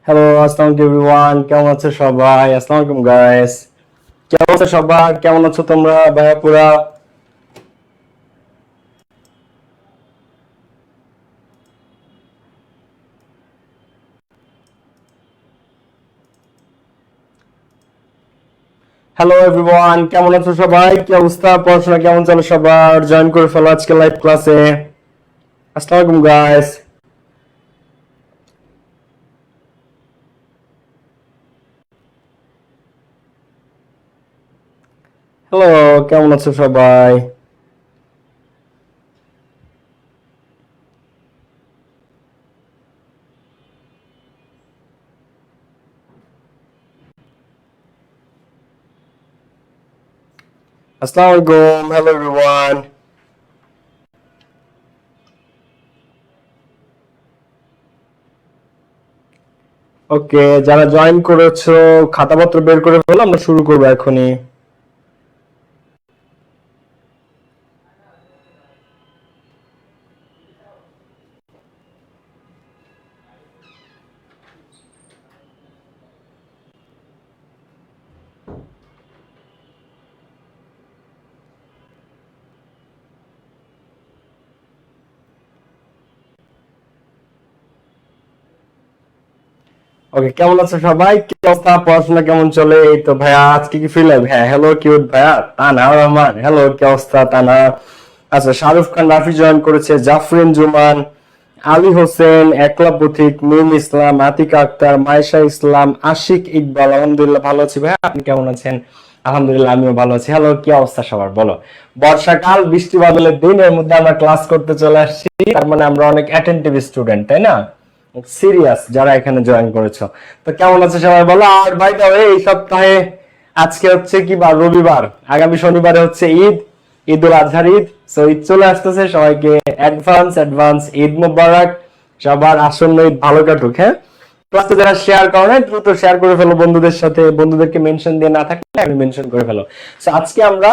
Hello, আসসালামু আলাইকুম everyone. কেমন আছো সবাই? আসসালামু আলাইকুম গাইস। কেমন আছো সবাই? কেমন আছো তোমরা ভাইয়া পুরা? হ্যালো এভরিওয়ান, কেমন আছো সবাই? কি অবস্থা? পড়াশোনা কেমন চলে সবার? জয়েন করে ফেলো আজকে লাইভ ক্লাসে। আসসালামু আলাইকুম গাইস। হ্যালো, কেমন আছো সবাই? আসসালামু আলাইকুম। Hello everyone. ওকে, যারা জয়েন করেছো খাতাপত্র বের করে ফেলো, আমরা শুরু করবো এখনই। ওকে, কেমন আছো সবাই? কি অবস্থা? পড়াশোনা কেমন চলে? এই তো ভাইয়া, আজকে কি ফ্রি লাইভ? হ্যাঁ, হ্যালো কিউট ভাইয়া তানা রহমান। হ্যালো, কি অবস্থা তানা? আচ্ছা, শাহরুখ খান রাফি জয়েন করেছে, জাফরিন জুমান, আলী হোসেন, একলা পথিক, মিম ইসলাম, আতিকা আক্তার, মাইশা ইসলাম, আশিক ইকবাল। আলহামদুলিল্লাহ ভালো আছি ভাইয়া, আপনি কেমন আছেন? আলহামদুলিল্লাহ আমিও ভালো আছি। হ্যালো, কি অবস্থা সবার বলো? বর্ষাকাল, বৃষ্টি বাদলের দিন, এর মধ্যে আমরা ক্লাস করতে চলে আসছি। তার মানে আমরা অনেক অ্যাটেন্টিভ স্টুডেন্ট, তাই না? সিরিয়াস যারা এখানে জয়েন করেছো। তো কেমন আছে সবাই বলো। আর ভাই দাও, এই সপ্তাহে আজকে হচ্ছে কি বার? রবিবার। আগামী শনিবারে হচ্ছে ঈদ, ঈদ উল আজহার ঈদ। সো ঈদ চলে আসতেছে, সবাইকে অ্যাডভান্স অ্যাডভান্স ঈদ মোবারক। সবার আসন্ন ঈদ ভালো কাটুক। হ্যাঁ, ক্লাসে যারা শেয়ার করো না, দ্রুত শেয়ার করে ফেলো বন্ধুদের সাথে। বন্ধুদেরকে মেনশন দিয়ে না থাকলে আমি মেনশন করে ফেলো। সো আজকে আমরা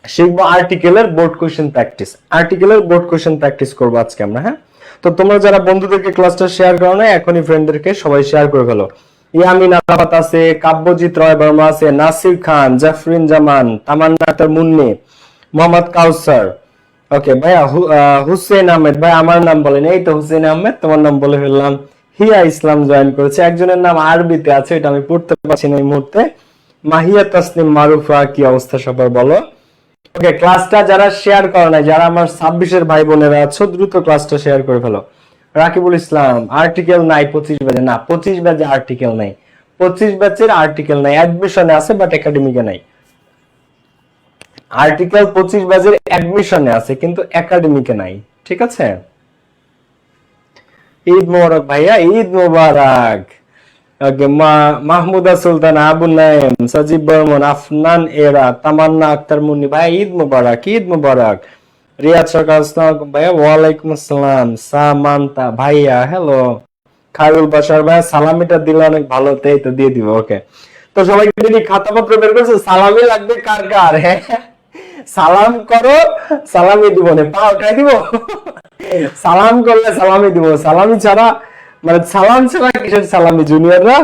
শিখবো আর্টিকেলের বোর্ড কোশ্চেন প্র্যাকটিস। আর্টিকেলের বোর্ড কোশ্চেন প্র্যাকটিস করবো আজকে আমরা। হ্যাঁ, তো তোমরা যারা বন্ধুদেরকে ক্লাসটা শেয়ার করো না, এখনই ফ্রেন্ডদেরকে সবাই শেয়ার করে ফেলো। ইয়ামিন আরাফাত আছে, কাব্যজিৎ রয় বর্মা আছে, নাসির খান, জাফরিন জামান, তামান্না আক্তার মুন্নি, মোহাম্মদ কাউসার। ওকে ভাইয়া, হুসেন আহমেদ ভাই, আমার নাম বলেন। এই তো হুসেন আহমেদ, তোমার নাম বলে ফেললাম। হিয়া ইসলাম জয়েন করেছে। একজনের নাম আরবিতে আছে, এটা আমি পড়তে পারছি না এই মুহূর্তে। মাহিয়া তাসনিম মারুফা, কি অবস্থা সবার বলো? ওকে, ক্লাসটা যারা শেয়ার করো না, যারা আমার 26-এর ভাই বোনেরা আছো, দ্রুত ক্লাসটা শেয়ার করে ফেলো। রাকিবুল ইসলাম, আর্টিকেল নাই 25 ব্যাচে? না, 25 ব্যাচে আর্টিকেল নাই। 25 ব্যাচের আর্টিকেল নাই, অ্যাডমিশনে আছে বাট একাডেমিকে নাই। আর্টিকেল 25 ব্যাচের অ্যাডমিশনে আছে কিন্তু একাডেমিকে নাই। ঠিক আছে? ঈদ মোবারক ভাইয়া, ঈদ মোবারক। ওকে, মাহমুদা সুলতান, আবু নাইম, সজীব বর্মন, আফনান এরা, তামান্না আক্তার মুন্নি ভাই, ঈদ মুবারক, ঈদ মুবারক। রিয়াদ সরকার, আসসালামু আলাইকুম ভাইয়া। ওয়ালাইকুম আসসালাম। সামান্তা ভাইয়া, হ্যালো। খায়রুল বাশার ভাইয়া, সালামিটা দিলে অনেক ভালো, তাই তো দিয়ে দিব। ওকে, তো সবাই যদি খাতাপত্র বের করছে, সালামি লাগবে কার কার? হ্যাঁ, সালাম করো, সালামি দিব না, পা উঠাই দিব। সালাম করলে সালামি দিব, সালামি ছাড়া মানে সালাম ছাড়া কিসের সালামি জুনিয়ররা?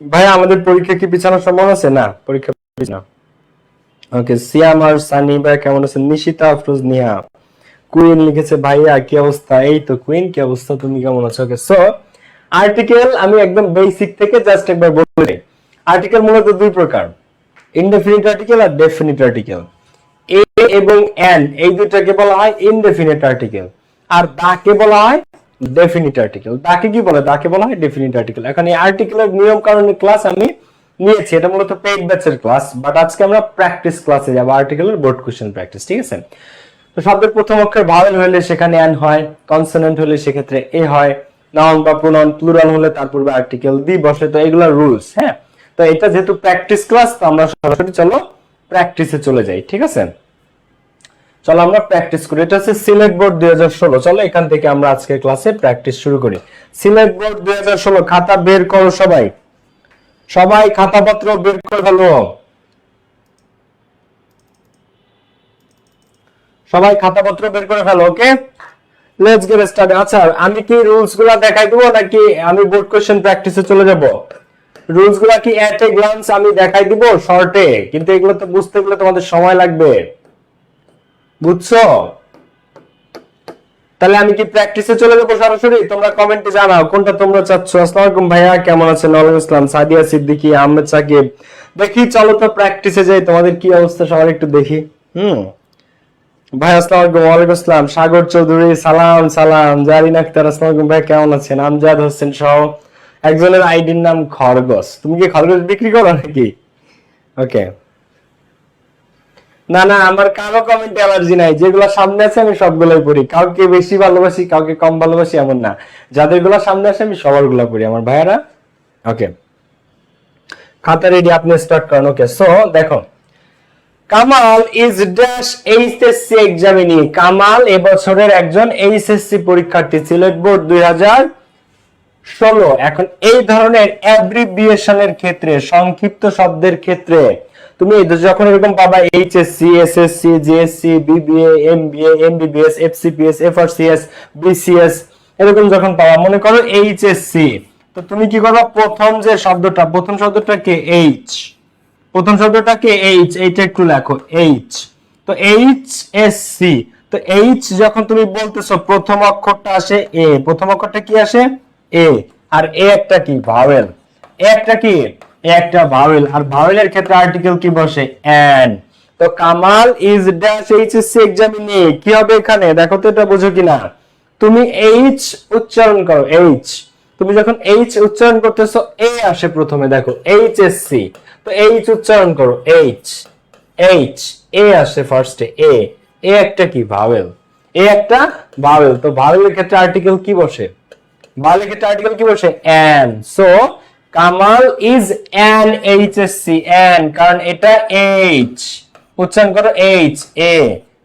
ভাই আমাদের পরীক্ষা কি পিছানোর সম্ভব আছে? না, পরীক্ষা পিছানো। ওকে, সিয়াম আর সানি ভাই কেমন আছেন? নিশিতা আফরোজ নিহা, কুইন লিখেছে ভাইয়া কি অবস্থা? এই তো কুইন, কি অবস্থা, তুমি কেমন আছো? ওকে, সো আর্টিকেল আমি একদম বেসিক থেকে জাস্ট একবার বলে দিই। আর্টিকেল মূলত দুই প্রকার, ইনডেফিনিট আর্টিকেল আর ডেফিনিট আর্টিকেল। এ এবং এন এই দুটাকে বলা হয় ইনডেফিনিট আর্টিকেল, আর দাকে বলা হয় ডেফিনিট আর্টিকেল। দাকে কি বলে? দাকে বলা হয় ডেফিনিট আর্টিকেল। এখন এই আর্টিকেলের নিয়ম কানুনের ক্লাস আমি নিয়েছি, এটা মূলত পেইড ব্যাচের ক্লাস, বাট আজকে আমরা প্র্যাকটিস ক্লাসে যাব, আর্টিকেলের বোর্ড কোশ্চেন প্র্যাকটিস। ঠিক আছে? তো শব্দের প্রথম অক্ষর ভাওয়েল হলে সেখানে এন হয়, কনসোনেন্ট হলে সেক্ষেত্রে এ হয়, নাউন বা প্রোনাউন প্লুরাল হলে তার পূর্বে আর্টিকেল দি বসে। তো এগুলা রুলস। হ্যাঁ, তো এটা যেহেতু প্র্যাকটিস ক্লাস, তো আমরা সরাসরি চলো প্র্যাকটিসে চলে যাই। ঠিক আছে, চলো আমরা প্র্যাকটিস করি। এটা হচ্ছে সিলেট বোর্ড 2016। চলো এখান থেকে আমরা আজকের ক্লাসে প্র্যাকটিস শুরু করি। সিলেট বোর্ড 2016, খাতা বের করো সবাই, সবাই খাতাপত্র বের করে ফেলো, সবাই খাতাপত্র বের করে ফেলো। ওকে, লেটস গেট স্টার্ট। আচ্ছা, আমি কি রুলস গুলা দেখাই দেবো নাকি আমি বোর্ড কোশ্চেন প্র্যাকটিসে চলে যাব? রুলস গুলা কি এট এ গ্লান্স আমি দেখাই দিব শর্টে, কিন্তু এগুলো তো বুঝতে গেলে তোমাদের সময় লাগবে, বুঝছো? তাহলে আমি কি প্র্যাকটিসে চলে যাবো সরাসরি? তোমরা কমেন্টে জানাও কোনটা তোমরা চাচ্ছ। আসসালামু আলাইকুম ভাইয়া, কেমন আছেন? ওয়ালাইকুম আসসালাম। সাদিয়া সিদ্দিকী, আহমেদ সাকিব। দেখি চলো তো প্র্যাকটিসে যাই, তোমাদের কি অবস্থা সবার একটু দেখি। ভাই আসসালামু আলাইকুম। ওয়ালাইকুম আসসালাম। সাগর চৌধুরী, সালাম সালাম। জারিন আক্তার, আসসালামু আলাইকুম ভাই, কেমন আছেন? আমজাদ হোসেন সহ একজনের আইডির নাম খরগোশ। তুমি কি খরগোশ বিক্রি করো নাকি? ওকে। না না, আমার কারো কমেন্টে অ্যালার্জি নাই, যেগুলো সামনে আছে আমি সবগুলোই পড়ি। কাউকে বেশি ভালোবাসি, কাউকে কম ভালোবাসি এমন না। যাদের গুলা সামনে আসে আমি সবার গুলা পড়ি, আমার ভাইয়ারা। ওকে, খাতা রেডি, আপনি স্টার্ট করেন। ওকে, সো দেখো, Kamal is dash HSC examinee. Kamal এবছরের একজন এইচএসসি পরীক্ষার্থী, সিলেট বোর্ড 2016। এখন এই ধরনের অ্যাব্রিভিয়েশনের ক্ষেত্রে, সংক্ষিপ্ত শব্দের ক্ষেত্রে তুমি যখন এরকম পাবা HSC, SSC, GSC, BBA, MBA, MBBS, FCPS, FRCS, BCS, এরকম যখন পাবা, মনে করো এইচএসসি, তো তুমি কি করবা? প্রথম যে শব্দটা, প্রথম শব্দটা কে? এইচ। প্রথম শব্দটা কে? এইচ। এইটা একটু লেখো, এইচ। তো এইচ এস সি, তো এইচ যখন তুমি বলতেছো প্রথম অক্ষরটা আসে এ। প্রথম অক্ষরটা কি আসে? এ। আর এ একটা কি? ভাওয়েল। এ একটা কি? এ একটা ভাওয়েল। আর ভাওয়েলের ক্ষেত্রে আর্টিকেল কি বসে? অ্যান। তো Kamal is dash HSC examinee, কি হবে এখানে? দেখো তো এটা বোঝো কিনা। তুমি এইচ উচ্চারণ করো, এইচ। তুমি যখন এইচ উচ্চারণ করতেছো এ আসে প্রথমে, দেখো এইচএসসি, তো এইচ উচ্চারণ করো, এইচ। এইচ, এ আসে ফার্স্টে, এ। এ একটা কি? ভাওয়েল। এ একটা ভাওয়েল। তো ভাওয়েলের ক্ষেত্রে আর্টিকেল কি বসে? ভাওয়েলের ক্ষেত্রে আর্টিকেল কি বসে? An. So Kamal is an HSC, an, কারণ এটা এইচ, উচ্চারণ করো এইচ, এ।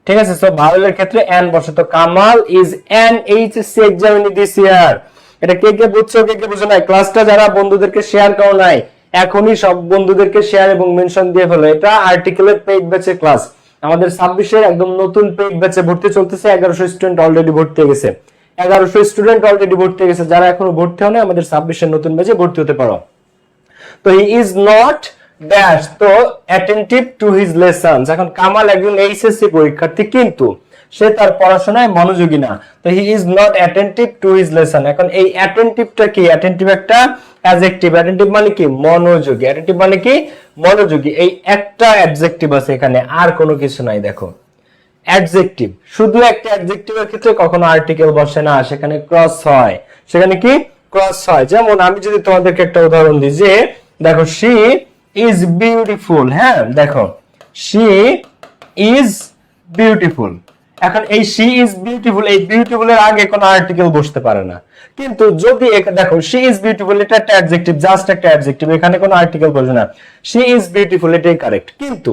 ঠিক আছে, সো ভাওয়েলের ক্ষেত্রে অ্যান বসে। তো Kamal is an HSC examinee this ইয়ার। এটা কে কে বুঝছো, কে কে বুঝো নাই? ক্লাসটা যারা বন্ধুদেরকে শেয়ার করো নাই, এখনই সব বন্ধুদেরকে শেয়ার এবং মেনশন দিয়ে ফেলো। এটা আর্টিকেলের পেইড ব্যাচের ক্লাস। আমাদের 26-এর একদম নতুন পেইড ব্যাচে ভর্তি চলতেছে। 1100 স্টুডেন্ট অলরেডি ভর্তি হয়ে গেছে। 1100 স্টুডেন্ট অলরেডি ভর্তি হয়ে গেছে। যারা এখনো ভর্তি হয়নি, আমাদের 26-এর নতুন ব্যাচে ভর্তি হতে পারো। তো হি ইজ নট ড্যাশ, তো অ্যাটেন্টিভ টু হিজ লেসনস। এখন কামাল একজন এইচএসসি পরীক্ষার্থী, কিন্তু সে তার পড়াশোনায় মনোযোগী না। তো he is not attentive to his lesson. এখন এই অ্যাটেন্টিভটা কি? অ্যাটেন্টিভ একটা অ্যাডজেক্টিভ। অ্যাটেন্টিভ মানে কি? মনোযোগী। অ্যাটেন্টিভ মানে কি? মনোযোগী। এই একটা অ্যাডজেক্টিভ আছে এখানে, আর কোনো কিছু নাই। দেখো, অ্যাডজেক্টিভ, শুধু একটা অ্যাডজেক্টিভের ক্ষেত্রে কখনো আর্টিকেল বসে না, সেখানে ক্রস হয়। সেখানে কি? ক্রস হয়। যেমন আমি যদি তোমাদেরকে একটা উদাহরণ দিই, যে দেখো, শি ইজ বিউটিফুল। হ্যাঁ, দেখো, শি ইজ বিউটিফুল। এখন এই শি ইজ বিউটিফুল, এই বিউটিফুল এর আগে কোনো আর্টিকেল বসতে পারে না। কিন্তু যদি দেখো, শি ইজ বিউটিফুল, এটা একটা অ্যাডজেক্টিভ, জাস্ট একটা অ্যাডজেক্টিভ, এখানে কোনো আর্টিকেল বসে না। শি ইজ বিউটিফুল, এটাই কারেক্ট। কিন্তু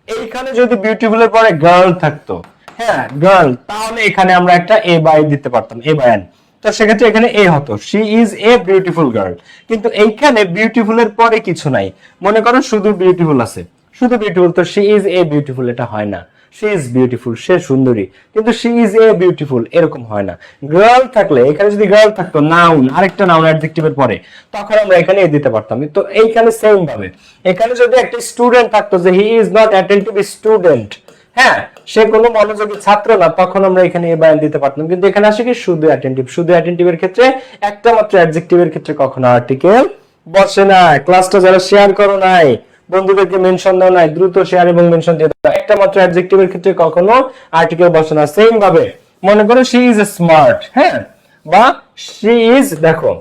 এইখানে যদি বিউটিফুলের পরে গার্ল থাকতো, হ্যাঁ গার্ল, তাহলে এখানে আমরা একটা এ বাই দিতে পারতাম, এ বাই এন। তো সেক্ষেত্রে এখানে এ হতো, she is a beautiful girl. কিন্তু এইখানে বিউটিফুলের পরে কিছু নাই, মনে করো শুধু বিউটিফুল আছে, শুধু বিউটিফুল, তো শি ইজ এ বিউটিফুল, এটা হয় না। শি ইজ বিউটিফুল, সে সুন্দরী, কিন্তু শি ইজ এ বিউটিফুল এরকম হয় না। গার্ল থাকলে, এখানে যদি গার্ল থাকতো, নাউন, আরেকটা নাউন অ্যাডজেক্টিভের পরে, তখন আমরা এখানে এ দিতে পারতাম। তো এইখানে সেম ভাবে এখানে যদি একটা স্টুডেন্ট থাকতো, যে হি ইজ নট অ্যাটেন্টিভ স্টুডেন্ট, হ্যাঁ, সে কোনো মনোযোগী ছাত্র না, তখন আমরা এখানে এ বায়ান দিতে পারতাম। কিন্তু এখানে আসে কি? শুধু অ্যাটেন্টিভ। শুধু অ্যাটেন্টিভের ক্ষেত্রে, একটা মাত্র অ্যাডজেক্টিভের ক্ষেত্রে কখনো আর্টিকেল বসে না। ক্লাসটা যারা শেয়ার করো নাই, বন্ধুদেরকে মেনশন দাও নাই, দ্রুত শেয়ার এবং মেনশন দিয়ে দাও। একটা মাত্র অ্যাডজেক্টিভের ক্ষেত্রে কখনো আর্টিকেল বসে না। সেম ভাবে মনে করো শি ইজ স্মার্ট, হ্যাঁ, বা শি ইজ, দেখো,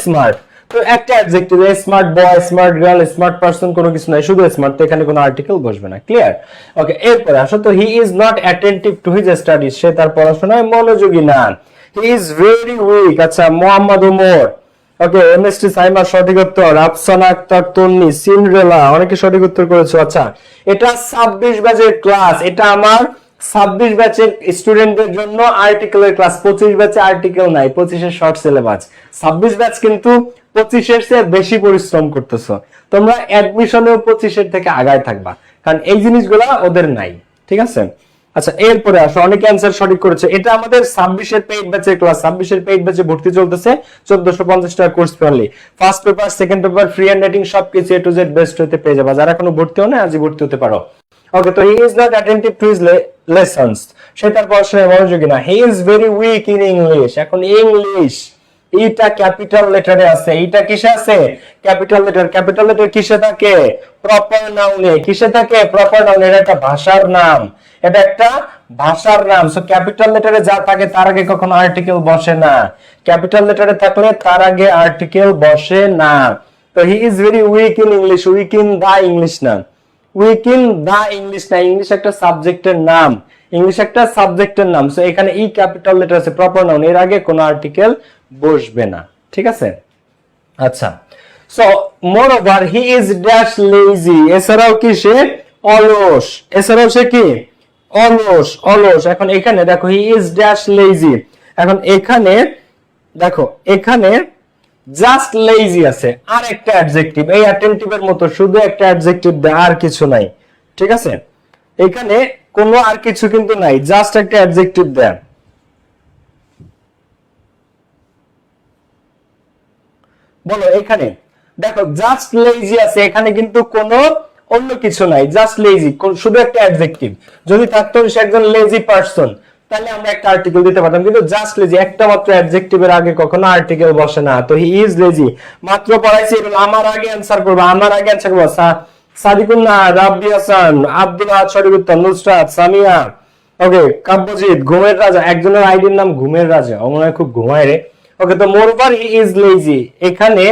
স্মার্ট, তো একটা adjective, smart boy, smart girl, smart person, কোনো কিছু নাই, শুধু স্মার্ট, তো এখানে কোনো আর্টিকেল বসবে না। ক্লিয়ার? ওকে, এরপরে আসো। তো he is not attentive to his studies, সে তার পড়াশোনায় মনোযোগী না। He is very weak. আচ্ছা, মোহাম্মদ ওমর, ওকে, এমএসটি সাইমা সঠিক উত্তর। আফসানা আক্তার, তন্নি, সিন্ড্রেলা, অনেকে সঠিক উত্তর করেছো। আচ্ছা, এটা 26 ব্যাচের ক্লাস, এটা আমার 26 ব্যাচের স্টুডেন্টদের জন্য আর্টিকেলের ক্লাস। 25 ব্যাচে আর্টিকেল নাই, 25-এর শর্ট সিলেবাস। 26 ব্যাচ কিন্তু 25-এর চেয়ে বেশি পরিশ্রম করতেছো তোমরা, অ্যাডমিশনেও 25-এর থেকে আগায় থাকবা, কারণ এই জিনিসগুলো ওদের নাই। ঠিক আছে? আচ্ছা এরপরে আসো, অনেকে অ্যান্সার সঠিক করেছে। এটা আমাদের 26 এর পেইড ব্যাচের ক্লাস, 26 এর পেইড ব্যাচে ভর্তি চলতেছে, 1450 টাকা course only. First paper, second paper, free hand writing সবকিছু এ টু জেড বেস্ট হতে পেয়ে যাবে। যারা এখনো ভর্তি হও না, আজই ভর্তি হতে পারো। ওকে, তো he is not attentive to his lessons, সে তার পড়াশোনায় মনোযোগী না। He is very weak in English, এখন ইংলিশ এইটা ক্যাপিটাল লেটারে আছে, এইটা কিসে আছে? Capital letter. ক্যাপিটাল লেটার কিসে থাকে? প্রপার নাউনে। কিসে থাকে? প্রপার নাউনে। এটা একটা ভাষার নাম, এটা একটা ভাষার নাম। সো ক্যাপিটাল লেটারে যা থাকে তার আগে কখনো আর্টিকেল বসে না। ক্যাপিটাল লেটারে থাকলে তার আগে আর্টিকেল বসে না। তো he is very weak in English, weak in the English না, উইক ইন দা ইংলিশ না। ইংলিশ একটা সাবজেক্টের নাম, ইংলিশ একটা সাবজেক্টের নাম। সো এখানে ই ক্যাপিটাল লেটার আছে, প্রপার নাউন, এর আগে কোনো আর্টিকেল বসবে না। ঠিক আছে? আচ্ছা, so moreover he is dash lazy, এছাড়াও কি সে অলস, এছাড়াও সে কি অলস, অলস। এখন এখানে দেখো হি ইজ ড্যাশ লেজি, এখন এখানে দেখো এখানে জাস্ট লেজি আছে, আর একটা অ্যাডজেক্টিভ, এই অ্যাটেনটিভের মতো শুধু একটা অ্যাডজেক্টিভ দেয়, আর কিছু নাই। ঠিক আছে? এখানে কোনো আর কিছু কিন্তু নাই, জাস্ট একটা অ্যাডজেক্টিভ দেয়। বলো, এখানে দেখো জাস্ট লেজি আছে, এখানে কিন্তু কোনো অন্য কিছু নাই, জাস্ট লেজি, শুধু একটা অ্যাডজেক্টিভ। যদি থাকতো সে একজন লেজি পারসন, তাহলে আমরা একটা আর্টিকেল দিতে পারতাম, কিন্তু জাস্ট লেজি, একটা মাত্র অ্যাডজেক্টিভের আগে কখনো আর্টিকেল বসে না। তো হি ইজ লেজি। মাত্র পড়াইছি, আমার আগে অ্যানসার করবো, আমার আগে অ্যানসার করবো। সাদিকুল্লাহ, রাব্বি হাসান, আব্দুল আহাদ সঠিক উত্তর, নুসরাত, সামিয়া। ওকে, কাব্যজিৎ, ঘুমের রাজা, একজনের আইডির নাম ঘুমের রাজা, ও মনে হয় খুব ঘুমায় রে। ওকে, তো মোরওভার হি ইজ লেজি, এখানে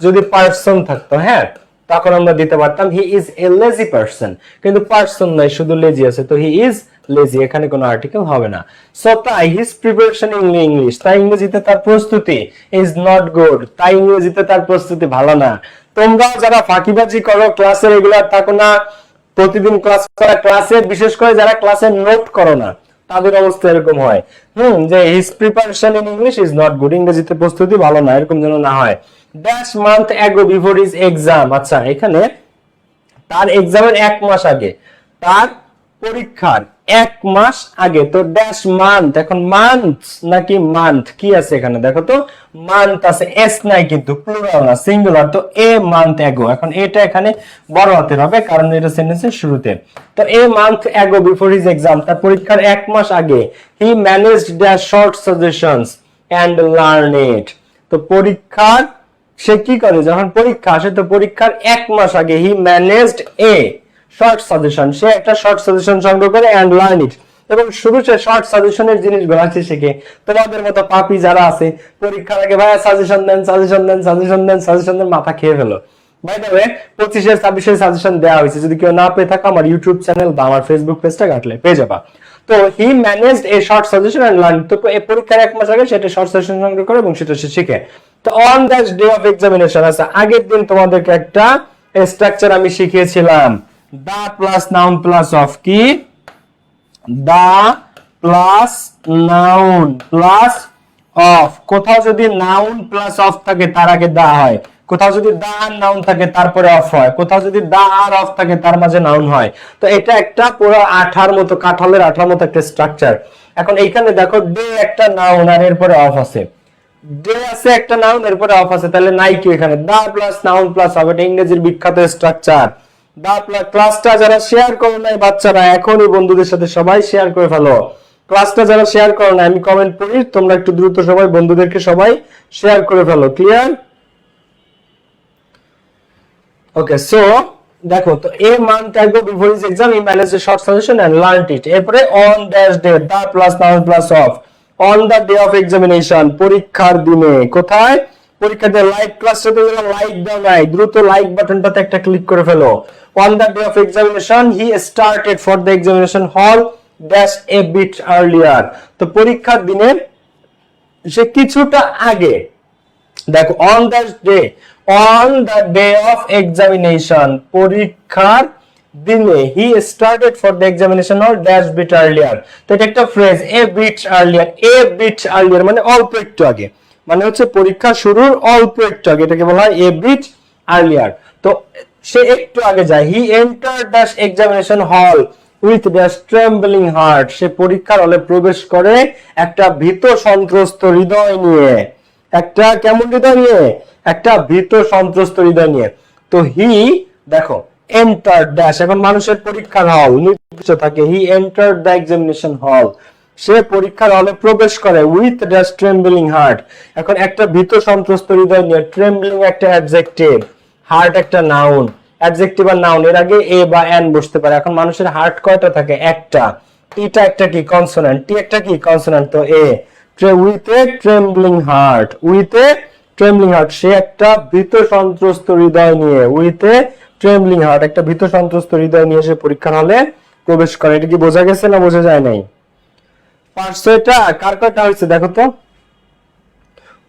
যদি পারসন থাকতো, হ্যাঁ, তখন আমরা দিতে পারতাম he is a lazy person, কিন্তু পারসন নাই, শুধু লেজি আছে, তো হি ইজ লেজি, এখানে কোনো আর্টিকেল হবে না। সো তাই হিজ প্রিপারেশন ইন ইংলিশ, তাই ইংরেজিতে তার প্রস্তুতি ইজ নট গুড, তাই ইংরেজিতে তার প্রস্তুতি ভালো না। তোমরাও যারা ফাঁকিবাজি করো, ক্লাসে রেগুলার থাকো না, প্রতিদিন ক্লাস করা, ক্লাসে বিশেষ করে যারা ক্লাসে নোট করো না, তাদের অবস্থা এরকম হয়, যে his preparation in English is not good, ইংরেজিতে প্রস্তুতি ভালো না, এরকম যেন না হয়। Dash month ago before his exam, আচ্ছা এখানে তার এক্সামের 1 মাস আগে, তার পরীক্ষার 1 মাস আগে। তো ড্যাশ মান্থ, এখন মান্থ নাকি মান্থ কি আছে এখানে? দেখো তো মান্থ আছে, এস নাই কিন্তু, প্লুরাল না, সিঙ্গুলার। তো এ মান্থ অ্যাগো, এখন এটা এখানে বড় হাতের হবে কারণ এটা সেন্টেন্সের শুরুতে। তো a month ago before his exam, তার পরীক্ষার 1 মাস আগে, he managed the short suggestions and learn it. তো পরীক্ষার সে কি করে, যখন পরীক্ষা আসে, তো পরীক্ষার 1 মাস আগে he managed a short suggestion, সে একটা শর্ট সাজেশন সংগ্রহ করে এন্ড লার্ন ইট, এবং শুধু সে শর্ট সাজেশনের জিনিসগুলো আছে শিখে। তোমাদের মতো পাপি যারা আছে, পরীক্ষার আগে ভাইয়া সাজেশন দেন, সাজেশন দেন, সাজেশন দেন, সাজেশন দেন, মাথা খেয়ে ফেলো। বাই দ্য ওয়ে 25 26 সাজেশন দেওয়া হয়েছে, যদি কেউ না পেয়ে থাকো আমার ইউটিউব চ্যানেল বা আমার ফেসবুক পেজটা ঘাটলে পেয়ে যাবা। তো he managed a short suggestion and learn, তো এই পরীক্ষার 1 মাস আগে সেটা শর্ট সাজেশন সংগ্রহ করে এবং সেটা সে শিখে। তো on that day of examination, আছে আগের দিন তোমাদেরকে একটা স্ট্রাকচার আমি শিখিয়েছিলাম, the plus noun plus of, কি the plus noun plus of. কোথাও যদি নাউন প্লাস অফ থাকে তার আগে দা হয়, কোথাও যদি দা আর নাউন থাকে তারপরে অফ হয়, কোথাও যদি দা আর অফ থাকে তার মাঝে নাউন হয়। তো এটা একটা পুরো আঠার মতো, কাঁঠালের আঠার মতো একটা স্ট্রাকচার। এখন এইখানে দেখো ডে একটা নাউন আর এরপরে অফ আছে, ডে আছে একটা নাউন এরপরে অফ আছে, তাহলে নাই কি এখানে the plus noun plus of, এটা ইংরেজির বিখ্যাত স্ট্রাকচার। দা প্লাস, ক্লাসটা যারা শেয়ার করো নাই বাচ্চারা, এখনই বন্ধুদের সাথে সবাই শেয়ার করে ফেলো। ক্লাসটা যারা শেয়ার করো না, আমি কমেন্ট পড়ি, তোমরা একটু দ্রুত সবাই বন্ধুদেরকে সবাই শেয়ার করে ফেলো। ক্লিয়ার? ওকে, সো দেখো, তো a month ago before his exam he managed short suggestion and learned it. এরপরে on dash day, the plus noun plus of, on the day of examination, পরীক্ষার দিনে। কোথায়? পরীক্ষাতে। লাইভ ক্লাসটাতে যারা লাইক দাও নাই, দ্রুত লাইক বাটনটাতে একটা ক্লিক করে ফেলো। On the day of examination he started for the examination hall dash a bit earlier, তো পরীক্ষার দিনে সে কিছুটা আগে, দেখো on the day, on the day of examination, পরীক্ষার দিনে, he started for the examination or dash bit earlier. তো এটা একটা phrase, a bit earlier, a bit earlier মানে অল্প একটু আগে, মানে হচ্ছে পরীক্ষা শুরুর অল্প একটু আগে, এটাকে বলা হয় এ বিট আর্লিয়ার। তো সে একটু আগে যায়, he enter dash examination hall with dash trembling heart, সে পরীক্ষার হলে প্রবেশ করে একটা ভীত সন্ত্রস্ত হৃদয় নিয়ে। একটা কেমন হৃদয় নিয়ে? একটা ভীত সন্ত্রস্ত হৃদয় নিয়ে। তো হি, দেখো, এন্টার ড্যাশ, এখন মানুষের পরীক্ষার হল নির্দিষ্ট থাকে, হি এন্টার দ্য এক্সামিনেশন হল, সে পরীক্ষার হলে প্রবেশ করে উইথ ড্যাশ ট্রেম্বলিং হার্ট, এখন একটা ভীত সন্ত্রস্ত হৃদয় নিয়ে। ট্রেম্বলিং একটা অ্যাডজেক্টিভ, হার্ট একটা নাউন, অ্যাডজেক্টিভ আর নাউন এর আগে এ বা এন বসতে পারে। এখন মানুষের হার্ট কয়টা থাকে? একটা। টিটা একটা কি? কনসোনেন্ট। টি একটা কি? কনসোনেন্ট। তো a, with a trembling heart, with a trembling heart, সে একটা ভীত সন্ত্রস্ত হৃদয় নিয়ে, উইথ এ ট্রেম্বলিং হার্ট, একটা ভীত সন্ত্রস্ত হৃদয় নিয়ে সে পরীক্ষার হলে প্রবেশ করে। এটা কি বোঝা গেছে না বোঝা যায় নাই? পারছো এটা? কার কয়টা হয়েছে দেখো তো?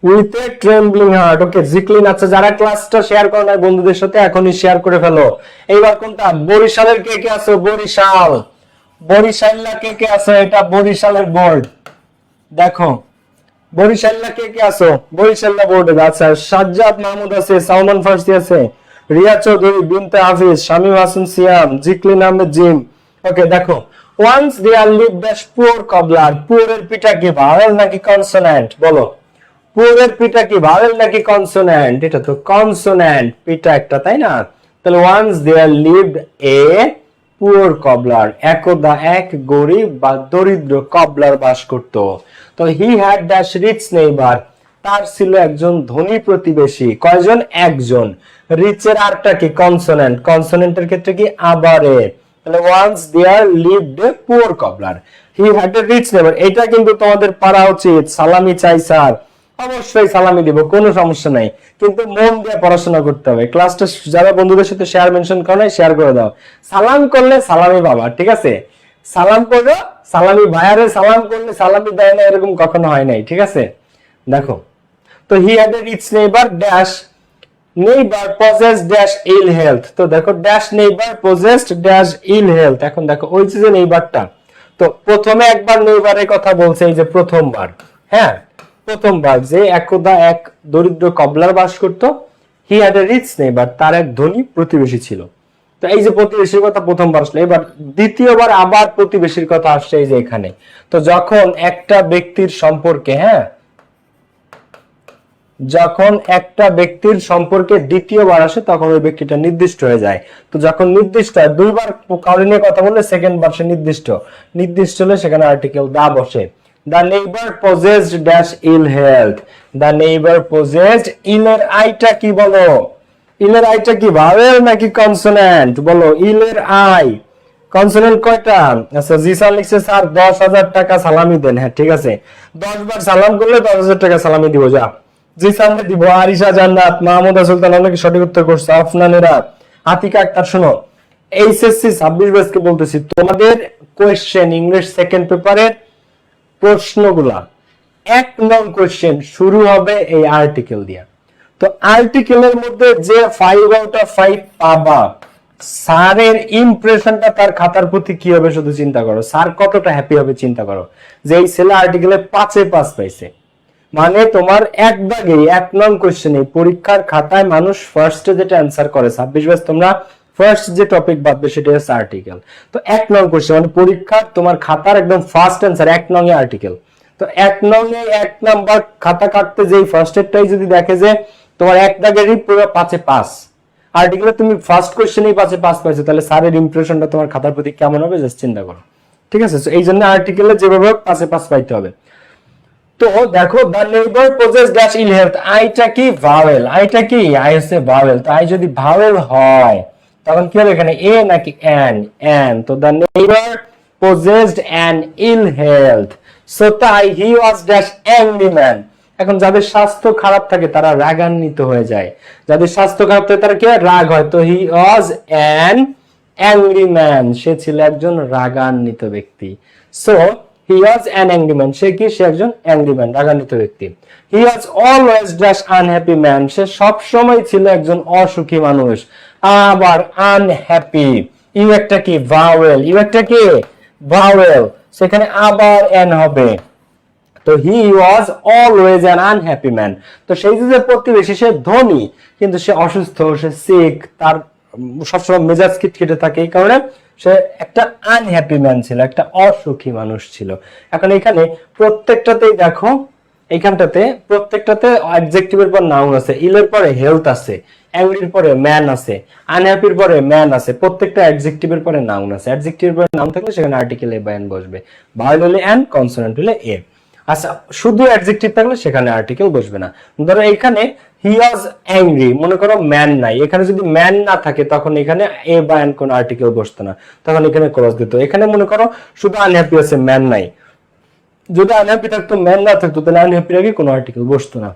With a trembling heart. Okay Jiklin, আচ্ছা যারা ক্লাসটা শেয়ার করো না বন্ধুদের সাথে এখনই শেয়ার করে ফেলো। এইবার কোনটা? বরিশালের কে কে আছো? বরিশাল, বরিশাল্লা কে কে আছো? এটা বরিশালের বোর্ড, দেখো বরিশাল্লা কে কে আছো? বরিশাল্লা বোর্ডে। আচ্ছা সাজ্জাদ মাহমুদ আছে, সালমান ফার্সি আছে, রিয়া চৌধুরী, বিনতে হাফিজ, শামীম হাসান সিয়াম, জিকলিন আহমেদ জিম। ওকে দেখো, once there live the poor cobbler, পুয়ারের পিটা কি ভাওয়েল নাকি কনসোন্যান্ট? বলো, পুয়ারের পিটা কি ভাওয়েল নাকি কনসোন্যান্ট? এটা তো কনসোন্যান্ট, পিটা একটা, তাই না? তাহলে once there lived a poor cobbler, একদা এক গরিব বা দরিদ্র কবলার বাস করত। তো he had dash rich neighbour, তার ছিল একজন ধনী প্রতিবেশী। কয়জন? একজন। রিচের আরটা কি? কনসোনেন্ট, কনসোনেন্টের ক্ষেত্রে কি? আবারে। তাহলে once there lived a poor cobbler, he had a rich neighbour. এটা কিন্তু তোমাদের পারা উচিত। সালামি চাই স্যার, অবশ্যই সালামি দিব, কোনো সমস্যা নাই, কিন্তু মন দিয়ে পড়াশোনা করতে হবে। ক্লাসটা যারা বন্ধুদের সাথে শেয়ার মেনশন করে নাই শেয়ার করে দাও। সালাম করলে সালামি বাবা, ঠিক আছে? সালাম করো, সালামি ভাইয়ারে সালাম করলে সালামি দেয় না, এরকম কখনো হয় নাই, ঠিক আছে? দেখো, তো he had a rich neighbour dash neighbour possessed dash ill health. তো দেখো dash neighbour possessed dash ill health. এখন দেখো ওই যে নেইবারটা, তো প্রথমে একবার নেইবারের কথা বলছে, এই যে প্রথমবার, হ্যাঁ প্রথমবার, যে একদা এক দরিদ্র কবলার বাস করত। He had a rich neighbour, তার এক ধনী প্রতিবেশী ছিল। তো এই যে প্রতিবেশীর কথা প্রথমবার আসলো, এবার দ্বিতীয়বার আবার প্রতিবেশীর কথা আসছে এই যে এখানে। তো যখন একটা ব্যক্তির সম্পর্কে, হ্যাঁ যখন একটা ব্যক্তির সম্পর্কে দ্বিতীয়বার আসে তখন ওই ব্যক্তিটা নির্দিষ্ট হয়ে যায়। তো যখন নির্দিষ্ট হয়, দুইবার কাউরে নিয়ে কথা বললে সেকেন্ড বার সে নির্দিষ্ট, নির্দিষ্ট হলে সেখানে আর্টিকেল দা বসে। The neighbor possessed dash ill health. The neighbor possessed, ইলের আইটা কি বলো? ইলের আইটা কি ভাওয়েল নাকি কনসোন্যান্ট? বলো, ইলের আই কনসোন্যান্ট কয়টা? আচ্ছা জিসান লিখছে স্যার 10,000 টাকা সালামি দেন। হ্যাঁ ঠিক আছে, 10 বার সালাম করলে 10,000 টাকা সালামি দিব। যা জিসানকে দিব। আরিশা জান্নাত, মাহমুদা সুলতান অনেকে সঠিক উত্তর করছে। আফনানেরা, আতিকা আক্তার। শোনো, এইচএসসি 26 ব্যাচকে বলতেছি, তোমাদের কোয়েশ্চেন ইংলিশ সেকেন্ড পেপারের প্রশ্নগুলা 1 নং কোয়েশ্চেন শুরু হবে এই আর্টিকেল দিয়া। তো আর্টিকেলের মধ্যে যে 5 আউট অফ 5 পাবা, স্যারের ইমপ্রেশনটা তার খাতার প্রতি কি হবে শুধু চিন্তা করো। স্যার কতটা হ্যাপি হবে চিন্তা করো যে এই ছেলে আর্টিকেলে 5-এ 5 পাইছে। মানে তোমার এক দাগে 1 নং কোয়েশ্চেনে পরীক্ষার খাতায় মানুষ ফার্স্টে যেটা অ্যানসার করে 26 ব্যাচ, তোমরা ফার্স্ট যে টপিক ভাববে সেটা হচ্ছে আর্টিকেল। তো 1 নং কোয়েশ্চেন মানে পরীক্ষার তোমার খাতার একদম ফার্স্ট অ্যানসার 1 নং এ আর্টিকেল। তো 1 নং এ 1 নাম্বার খাতা কাটতে যেই ফার্স্ট এরটাই যদি দেখে যে তোমার এক দাগেরই পুরো 5-এ 5, আর্টিকেলে তুমি ফার্স্ট কোয়েশ্চেনেই 5-এ 5 পাইছো, তাহলে স্যারের ইমপ্রেশনটা তোমার খাতার প্রতি কেমন হবে জাস্ট চিন্তা করো। ঠিক আছে, এই জন্য আর্টিকেলে যেভাবে 5-এ 5 পাইতে হবে। তো দেখো, the neighbour possess dash ill health, আইটা কি? ভাওয়েল। আইটা কি? আই হচ্ছে ভাওয়েল। তো আই যদি ভাওয়েল হয় তখন কি হবে এখানে? এ নাকি অ্যান? অ্যান। তো the neighbour possessed an ill health, so তাই he was dash angry man. এখন যাদের স্বাস্থ্য খারাপ থাকে তারা রাগান্বিত হয়ে যায়, যাদের স্বাস্থ্য খারাপ থাকে তারা কি হয়? রাগ হয়। তো হি ওয়াজ অ্যান অ্যাংরি ম্যান, সে ছিল একজন রাগান্বিত ব্যক্তি। So he was an angry man, সে কি? সে একজন angry man, রাগান্বিত ব্যক্তি। he was always dash unhappy man, সে সব সময় ছিল একজন অসুখী মানুষ। আবার unhappy, ইউ একটা কি? ভাওয়েল। ইউ একটা কি? ভাওয়েল, সেখানে আবার n হবে। তো he was always an unhappy man, তো সেই যে প্রতিবেশী সে ধনী কিন্তু সে অসুস্থ, সে সিক, তার সবসময় মেজাজ খিটখিটে থাকে, এই কারণে সে একটা আনহ্যাপি ম্যান ছিল, একটা অসুখী মানুষ ছিল। এখন এখানে প্রত্যেকটাতেই দেখো, এখানটাতে প্রত্যেকটাতে অ্যাডজেক্টিভের পর নাউন আছে, ইলের পরে হেলথ আছে, অ্যাংরির পরে ম্যান আছে, আনহ্যাপির পরে ম্যান আছে, প্রত্যেকটা অ্যাডজেক্টিভের পরে নাউন আছে। অ্যাডজেক্টিভের পরে নাউন থাকলে সেখানে আর্টিকেল এ বা এন বসবে, ভার্ব হলে এন, কনসোনেন্ট হলে এ। আচ্ছা, শুধু অ্যাডজেক্টিভ থাকলে সেখানে আর্টিকেল বসবে না। ধরো এখানে হি ওয়াজ অ্যাংরি, মনে করো ম্যান নাই, এখানে যদি ম্যান না থাকে তখন এখানে এ বা এন কোন আর্টিকেল বসতো না, তখন এখানে ক্রস দিত। এখানে মনে করো শুধু আনহ্যাপি আছে, ম্যান নাই, যদি আনহ্যাপি থাকতো ম্যান না থাকতো তাহলে আনহ্যাপির আগে কোনো আর্টিকেল বসতো না,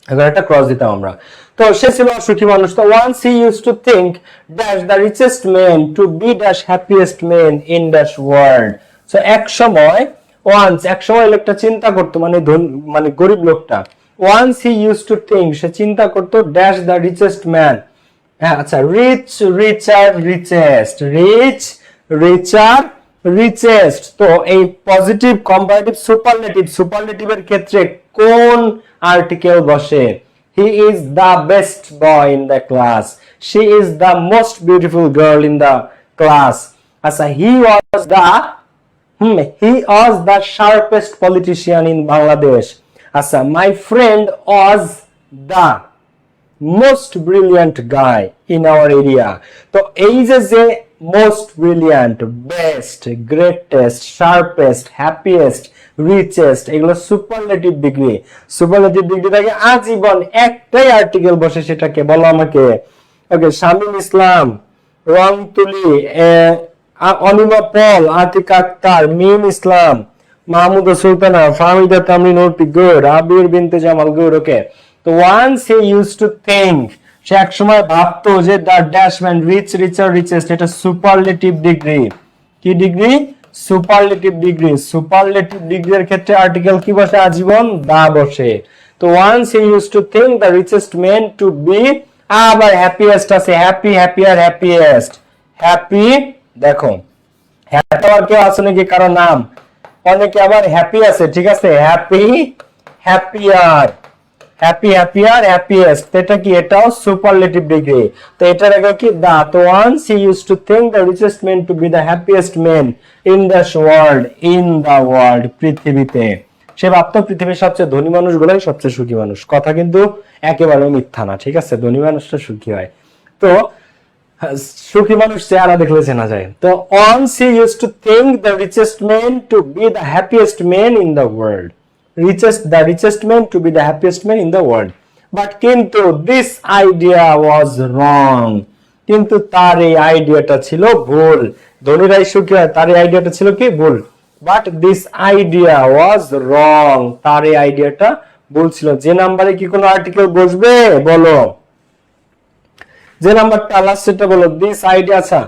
এখন একটা ক্রস দিতাম আমরা। তো সে ছিল অসুখী মানুষ। তো once he use to think dash the richest man to be dash happiest man in dash world. So এক সময়, ওয়ান্স এক সময় লোকটা চিন্তা করতো, মানে মানে গরিব লোকটা। Once he use to think, সে চিন্তা করতো ড্যাশ দ্য রিচেস্ট ম্যান, হ্যাঁ আচ্ছা, rich, richer, richest, rich, richer, richest. তো এই পজিটিভ কম্পারেটিভ সুপারলেটিভ, সুপারলেটিভের ক্ষেত্রে কোন আর্টিকেল বসে? He is the best boy in the class, she is the most beautiful girl in the class. আচ্ছা, he was the he was the sharpest politician in Bangladesh. আচ্ছা, my friend was the most brilliant guy in our area. তো এই যে most brilliant, best, greatest, sharpest, happiest, richest, এগুলো superlative degree. Superlative degree থেকে আজীবন একটাই article বসে, সেটাকে বলো আমাকে। ওকে, Shamim Islam, Rongtuli, Anima Paul, Atik Akhter, Mim Islam, Mahmuda Sultana, Fahmida Tamrin Urpi, good, Abir Binte Jamal, good. Okay, তো once he use to think, সে এক সময় ভাবতো যে the dash man rich, richer, richest, এটা সুপারলেটিভ ডিগ্রি। কি ডিগ্রি? Superlative degree. সুপারলেটিভ ডিগ্রির ক্ষেত্রে আর্টিকেল কি বসে? আজীবন দা বসে। তো once he use to think the richest man to be, আবার হ্যাপিয়েস্ট আছে, হ্যাপি, হ্যাপিয়ার, হ্যাপিয়েস্ট, হ্যাপি। দেখো হ্যাপি আবার কেউ আছে নাকি কারো নাম? অনেকে আবার হ্যাপি আছে, ঠিক আছে, happy, happier, happy, happier, happiest, এটা কি? এটাও সুপারলেটিভ ডিগ্রি। তো এটার আগে কি? দা। তো once he use to think the richest man to be the happiest man in the world, in the world, পৃথিবীতে। সে ভাবতো পৃথিবীর সবচেয়ে ধনী মানুষগুলাই সবচেয়ে সুখী মানুষ। কথা কিন্তু একেবারে মিথ্যা না, ঠিক আছে, ধনী মানুষটা সুখী হয়। তো সুখী মানুষ চেহারা দেখলে চেনা যায়। তো once he used to think the richest man to be the happiest man in the world, the richest man to be the happiest man in the world, but কিন্তু this idea was wrong, কিন্তু তার এই আইডিয়াটা ছিল ভুল। ধনীরাই সুখী হয়, তার এই আইডিয়াটা ছিল কি? ভুল। বাট দিস আইডিয়া ওয়াজ রং, তার এই আইডিয়াটা ভুল ছিল। যে নাম্বারে কি কোনো আর্টিকেল বসবে বলো? যে নাম্বারটা লাস্ট সেটা বলো। This idea. আচ্ছা,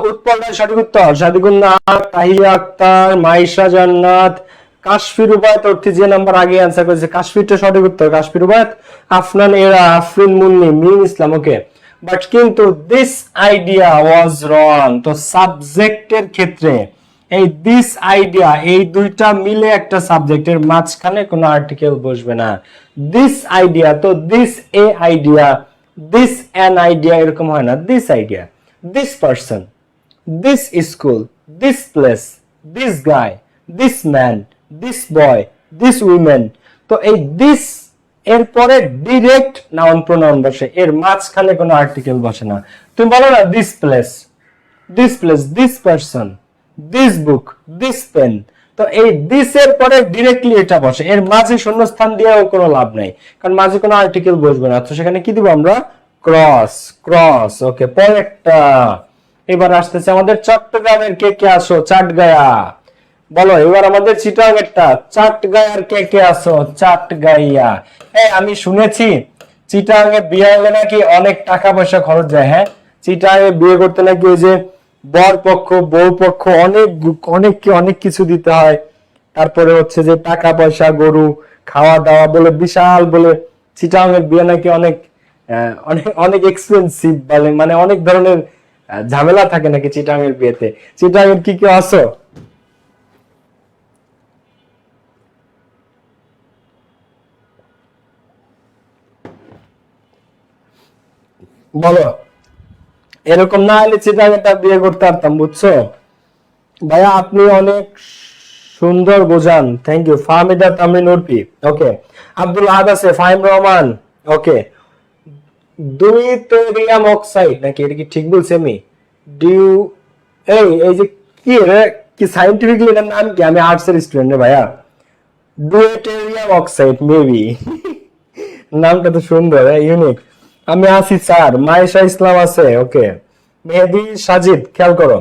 উৎপল রায় সঠিক উত্তর, সাদিকুল নাথ, তাহিয়া আক্তার, মাইশা জান্নাত, কাশফি রুবায়ত অর্থী যে নাম্বার আগে অ্যান্সার করেছে, কাশফিটা সঠিক উত্তর, কাশফি রুবায়ত, আফনান এরা, আফরিন মুন্নি, মিম ইসলাম। ওকে, বাট কিন্তু দিস আইডিয়া ওয়াজ রং। তো সাবজেক্টের ক্ষেত্রে এই দিস আইডিয়া, এই দুইটা মিলে একটা সাবজেক্টের মাঝখানে কোনো আর্টিকেল বসবে না। দিস আইডিয়া, তো this A idea, this an idea এরকম হয় না। This idea, this person, this school, this place, this guy, this man, this boy, this women. তো এই দিস এরপরে ডিরেক্ট নাউন প্রোনাউন বসে, এর মাঝখানে কোনো আর্টিকেল বসে না। তুমি বলো না this place, this place, this person, this book, this pen. তো এই দিস এর পরে ডিরেক্টলি এটা বসে, এর মাঝে শূন্যস্থান দিয়েও কোনো লাভ নাই, কারণ মাঝে কোনো আর্টিকেল বসবে না। তো সেখানে কি দিব আমরা? Cross, cross. ওকে, পরেরটা। এবার আসতেছে আমাদের চট্টগ্রামের কে কে আসো? চাটগায়া বলো। এবার আমাদের চিটাং একটা চাটগায়ার কে কে আসো? চাটগাইয়া। হ্যাঁ, আমি শুনেছি চিটাং এ বিয়ে হলে নাকি অনেক টাকা পয়সা খরচ যায়। হ্যাঁ, চিটাং এ বিয়ে করতে নাকি ওই যে বর পক্ষ বউ পক্ষ অনেক অনেক অনেক কিছু দিতে হয়। তারপরে হচ্ছে যে টাকা পয়সা, গরু, খাওয়া দাওয়া বলে বিশাল, বলে চিটাং এর বিয়ে নাকি অনেক অনেক অনেক এক্সপেন্সিভ, বলে মানে অনেক ধরনের ঝামেলা থাকে নাকি চিটাং এর বিয়েতে। চিটাং এর কি কি আছো? বলো। এরকম না হলে চিটাগাংটা বিয়ে করতে পারতাম, বুঝছো? ভাইয়া আপনি অনেক সুন্দর বোঝান, থ্যাংক ইউ। ফাহমিদা তামরিন উর্ফি, ওকে। আব্দুল আহাদ আছে, ফাহিম রহমান, ওকে। ডুইটেরিয়াম অক্সাইড নাকি, এটা কি ঠিক বলছি আমি? ডিউ এই যে কি রে, কি সাইন্টিফিকলি এটার নাম কি? আমি আর্টস এর স্টুডেন্ট রে ভাইয়া। ডুইটেরিয়াম অক্সাইড মেবি। নামটা তো সুন্দর, ইউনিক। আমি আছি স্যার, মায়েশা ইসলাম আছে, ওকে। মেহেদি সাজিদ, খেয়াল করো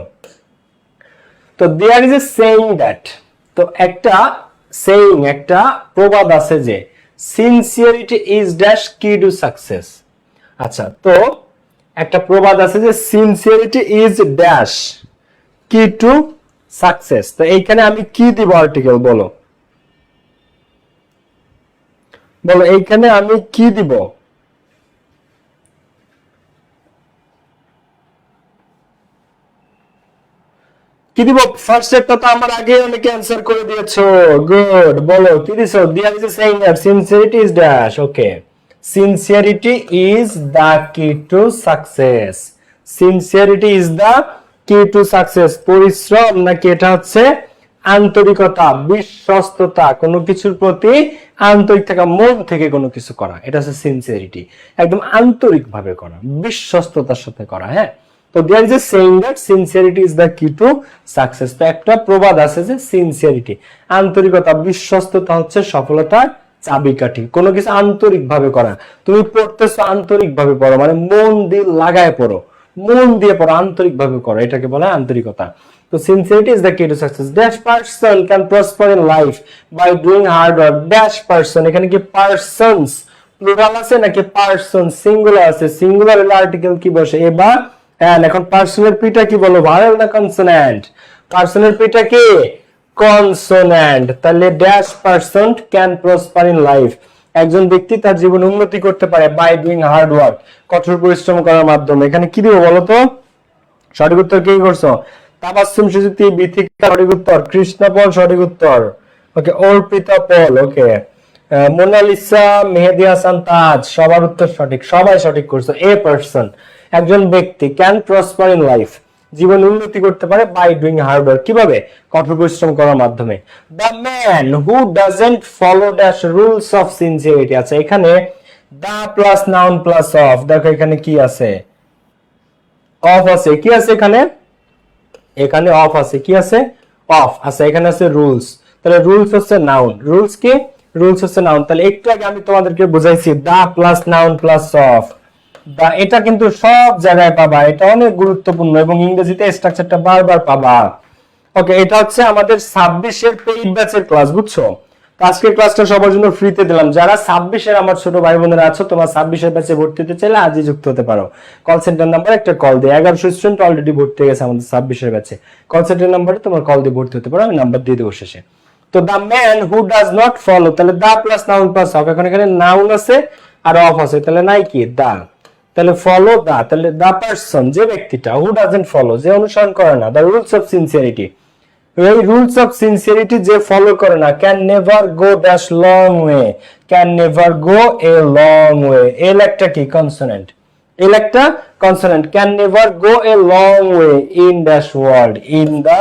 তো, there is a saying that, তো একটা সেইং, একটা প্রবাদ আছে যে sincerity is dash key to success. আচ্ছা, তো একটা প্রবাদ আছে যে sincerity is dash key to success. তো এইখানে আমি কি দিব আর্টিকেল, বলো বলো, এইখানে আমি কি দিব? কি দিব? ফার্স্ট একটা তো আমার আগে অনেকে অ্যানসার করে দিয়েছো, গুড। বলো কি দিছো? There is a saying that sincerity is dash, okay. Sincerity is the key to success. Sincerity is the key to success. পরিশ্রম নাকি এটা হচ্ছে আন্তরিকতা, বিশ্বস্ততা, কোনো কিছুর প্রতি আন্তরিক থাকা, মন থেকে কোনো কিছু করা, এটা হচ্ছে সিনসিয়ারিটি। একদম আন্তরিক ভাবে করা, বিশ্বস্ততার সাথে করা, হ্যাঁ। তো there is a saying that sincerity is the key to success. তো একটা প্রবাদ আছে যে সিনসিয়ারিটি, আন্তরিকতা, বিশ্বস্ততা হচ্ছে সফলতার চাবিকাঠি। কোনো কিছু আন্তরিক ভাবে করা। তুমি পড়তেছো, আন্তরিক ভাবে পড়ো, মানে মন দিয়ে লাগায় পড়ো, মন দিয়ে পড়ো, আন্তরিক ভাবে করো, এটাকে বলা হয় আন্তরিকতা। তো sincerity is the key to success. Dash person can prosper in life by doing hard work. Dash person, এখানে কি পারসনস প্লুরাল আছে নাকি পারসন সিঙ্গুলার আছে? সিঙ্গুলার হলে আর্টিকেল কি বসে? এবার এখন পার্সনের পিটা কি বলো, ভাওয়েল না কনসোন্যান্ট? পার্সনের পিটা কি কনসোন্যান্ট। তাহলে dash person can prosper in life, একজন ব্যক্তি তার জীবন উন্নতি করতে পারে বাই ডুইং হার্ড ওয়ার্ক, কঠোর পরিশ্রম করার মাধ্যমে। এখানে কি দিব বলো তো? সঠিক উত্তর কি করছো? তাবাসসুম সুজুতি, বিথিকা সঠিক উত্তর, কৃষ্ণপল সঠিক উত্তর, ওকে। অর্পিতা পল, ওকে। মোনালিসা, মেহেদি হাসান তাজ, সবার উত্তর সঠিক, সবাই সঠিক করছো। এ পারসন একজন ব্যক্তি ক্যান প্রসপার ইন লাইফ, জীবন উন্নতি করতে পারে বাই ডুইং হার্ড ওয়ার্ক, কিভাবে? কঠোর পরিশ্রম করার মাধ্যমে। The man who doesn't follow dash rules of sincerity. আচ্ছা, এখানে the plus noun plus of, দেখো এখানে কি আছে? অফ আছে, কি আছে এখানে? এখানে অফ আছে, কি আছে? অফ আছে। এখানে আছে রুলস, তাহলে রুলস হচ্ছে নাউন, রুলস কি? রুলস হচ্ছে নাউন। তাহলে একটু আগে আমি তোমাদেরকে বুঝাইছি the plus noun plus of. The এটা কিন্তু সব জায়গায় পাবা, এটা অনেক গুরুত্বপূর্ণ, এবং ইংরেজিতে স্ট্রাকচারটা বারবার পাবা, ওকে। এটা হচ্ছে আমাদের 26 এর পেইড ব্যাচের ক্লাস, বুঝছো? আজকের ক্লাসটা সবার জন্য ফ্রিতে দিলাম। যারা 26 এর আমার ছোট ভাই বোনেরা আছো, তোমরা 26 এর ব্যাচে ভর্তি হতে চাইলে আজই যুক্ত হতে পারো। কল সেন্টার নাম্বার একটা কল দিয়ে, 1100 স্টুডেন্ট অলরেডি ভর্তি হয়ে গেছে আমাদের 26 এর ব্যাচে। কল সেন্টার নাম্বারে তোমার কল দিয়ে ভর্তি হতে পারো, আমি নাম্বার দিয়ে দেবো শেষে। তো the man who does not follow, তাহলে the plus noun plus of, এখন এখানে নাউন আছে আর অফ আছে, তাহলে নাই কি? দা। তাহলে ফলো দা, তাহলে দা পারসন যে ব্যক্তিটা, হু ডাজন্ট ফলো যে অনুসরণ করে না, দা রুলস অফ সিনসিয়ারিটি, এই রুলস অফ সিনসিয়ারিটি যে ফলো করে না, can never go dash long way, can never go a long way. L একটা কি? কনসোনেন্ট, এল একটা consonant. Can never go a long way in dash world, in the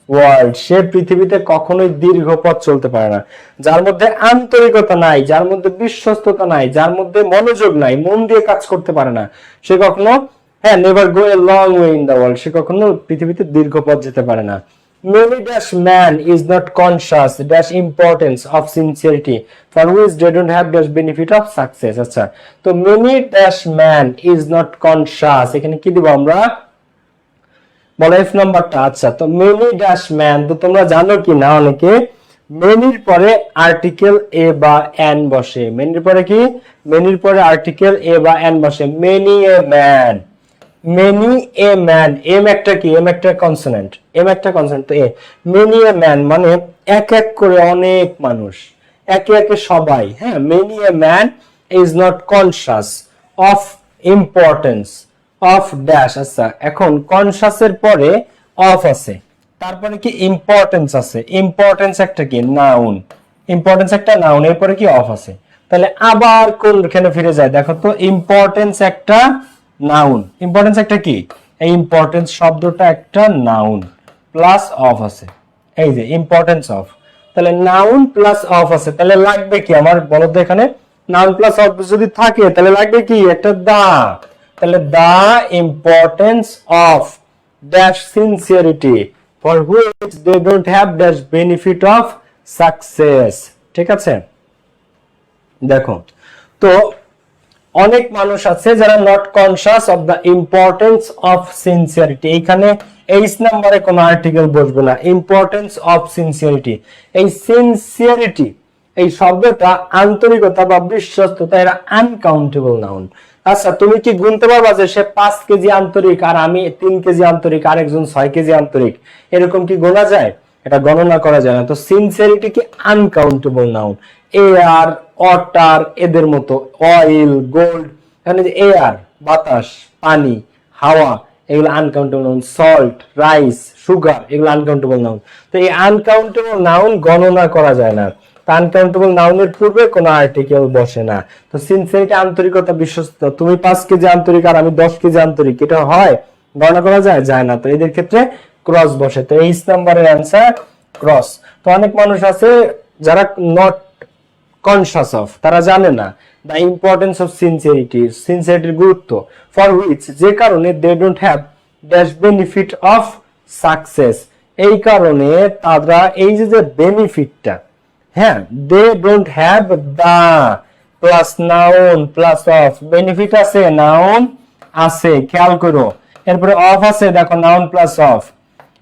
world, সে পৃথিবীতে কখনোই দীর্ঘ পথ চলতে পারে না। যার মধ্যে আন্তরিকতা নাই, যার মধ্যে বিশ্বস্ততা নাই, যার মধ্যে মনোযোগ নাই, মন দিয়ে কাজ করতে পারে না, সে কখনো, হ্যাঁ, never go a long way in the world, সে কখনো পৃথিবীতে দীর্ঘ পথ যেতে পারে না। Many dash man is not conscious dash importance of sincerity for which they don't have dash benefit of success. আচ্ছা, তো many dash man is not conscious, এখানে কি দিব আমরা? বলো এফ নাম্বারটা। আচ্ছা, তো many dash man, তো তোমরা জানো কি না অনেকে, মেনির পরে আর্টিকেল এ বা এন বসে। মেনির পরে কি? মেনির পরে আর্টিকেল এ বা এন বসে। Many a man, many a man, এম একটা কি? এম একটা কনসোনেন্ট, এম একটা কনসোনেন্ট। তো এ মেনি এ ম্যান মানে এক এক করে অনেক মানুষ, একে একে সবাই, হ্যাঁ। Many a man is not conscious of importance of dash. আচ্ছা, এখন কনসাসের পরে অফ আছে, তারপরে কি? ইম্পর্টেন্স আছে। ইম্পর্টেন্স একটা কি? নাউন, ইম্পর্টেন্স একটা নাউন, এরপরে কি? অফ আছে। তাহলে আবার কোনখানে ফিরে যায় দেখো তো? ইম্পর্টেন্স একটা নাউন, ইম্পর্টেন্স একটা কি? এই ইম্পর্টেন্স শব্দটা একটা নাউন প্লাস অফ আছে, এই যে ইম্পর্টেন্স অফ, তাহলে নাউন প্লাস অফ আছে, তাহলে লাগবে কি আমার বলো তো, এখানে নাউন প্লাস অফ যদি থাকে তাহলে লাগবে কি একটা দা, তাহলে the importance of dash sincerity for which they don't have dash benefit of success. ঠিক আছে, দেখো তো অনেক মানুষ আছে যারা not conscious of the importance of sincerity, এইখানে এইচ নাম্বারে কোনো আর্টিকেল বসবে না, ইম্পর্টেন্স অফ সিনসিয়ারিটি। এই সিনসিয়ারিটি এই শব্দটা আন্তরিকতা বা বিশ্বস্ততা, এরা আনকাউন্টেবল নাউন। আচ্ছা তুমি কি গুনতে পারবা যে সে 5 কেজি আন্তরিক আর আমি 3 কেজি আন্তরিক আর একজন 6 কেজি আন্তরিক, এরকম কি গোনা যায়? এটা গণনা করা যায় না। তো সিনসিয়ারিটি কি আনকাউন্টেবল নাউন। এয়ার, ওয়াটার, এদের মতো অয়েল, গোল্ড, এখানে যে এয়ার বাতাস, পানি, হাওয়া, এগুলো uncountable noun. Salt, rice, sugar, এগুলো আনকাউন্টেবল নাউন। তো এই আনকাউন্টেবল নাউন গণনা করা যায় না। আনকাউন্টেবল নাউনের পূর্বে কোনো আর্টিকেল বসে না। তো সিনসিয়ারিটি আন্তরিকতা, বিশ্বস্ততা। তুমি 5 কেজি আন্তরিক আর আমি 10 কেজি আন্তরিক, এটা হয়? গণনা করা যায়? যায় না। তো এদের ক্ষেত্রে ক্রস বসে। তো 23 নম্বরের অ্যান্সার ক্রস। তো অনেক মানুষ আছে যারা নট কনসিয়াস অফ, তারা জানে না দ্য ইম্পর্টেন্স অফ সিনসিয়ারিটি, সিনসিয়ারিটির গুরুত্ব, ফর হুইচ যে কারণে they don't have dash benefit of success, এই কারণে তারা এই যে বেনিফিটটা, হ্যাঁ, they don't have the plus noun plus of, benefit আছে, নাউন আছে, খেয়াল করো, এরপরে অফ আছে, দেখো নাউন প্লাস অফ,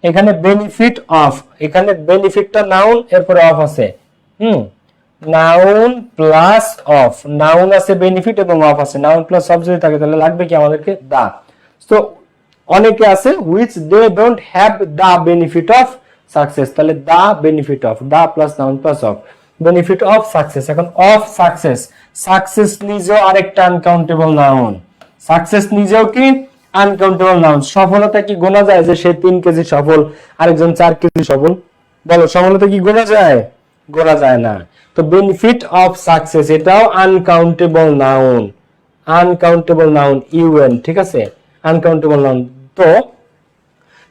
এখানে বেনিফিট অফ, এখানে বেনিফিটটা নাউন, এরপরে অফ আছে, নাউন প্লাস অফ, নাউন আছে, বেনিফিট এবং অফ আছে, নাউন প্লাস অফ যদি থাকে তাহলে লাগবে কি আমাদেরকে দা। তো অনেকে আছে which they don't have the benefit of success, তাহলে the benefit of, the plus noun plus of, benefit of success। এখন of success, success নিজেও আরেকটা আনকাউন্টেবল নাউন, সাকসেস নিজেও কি আনকাউন্টেবল নাউন। সফলতা কি গোনা যায় যে সে 3 কেজি সফল আরেকজন 4 কেজি সফল? বলো, সফলতা কি গোনা যায়? গোনা যায় না। তো বেনিফিট অফ সাকসেস এটাও uncountable noun, uncountable noun, UN, ঠিক আছে, আনকাউন্টেবল নাউন। তো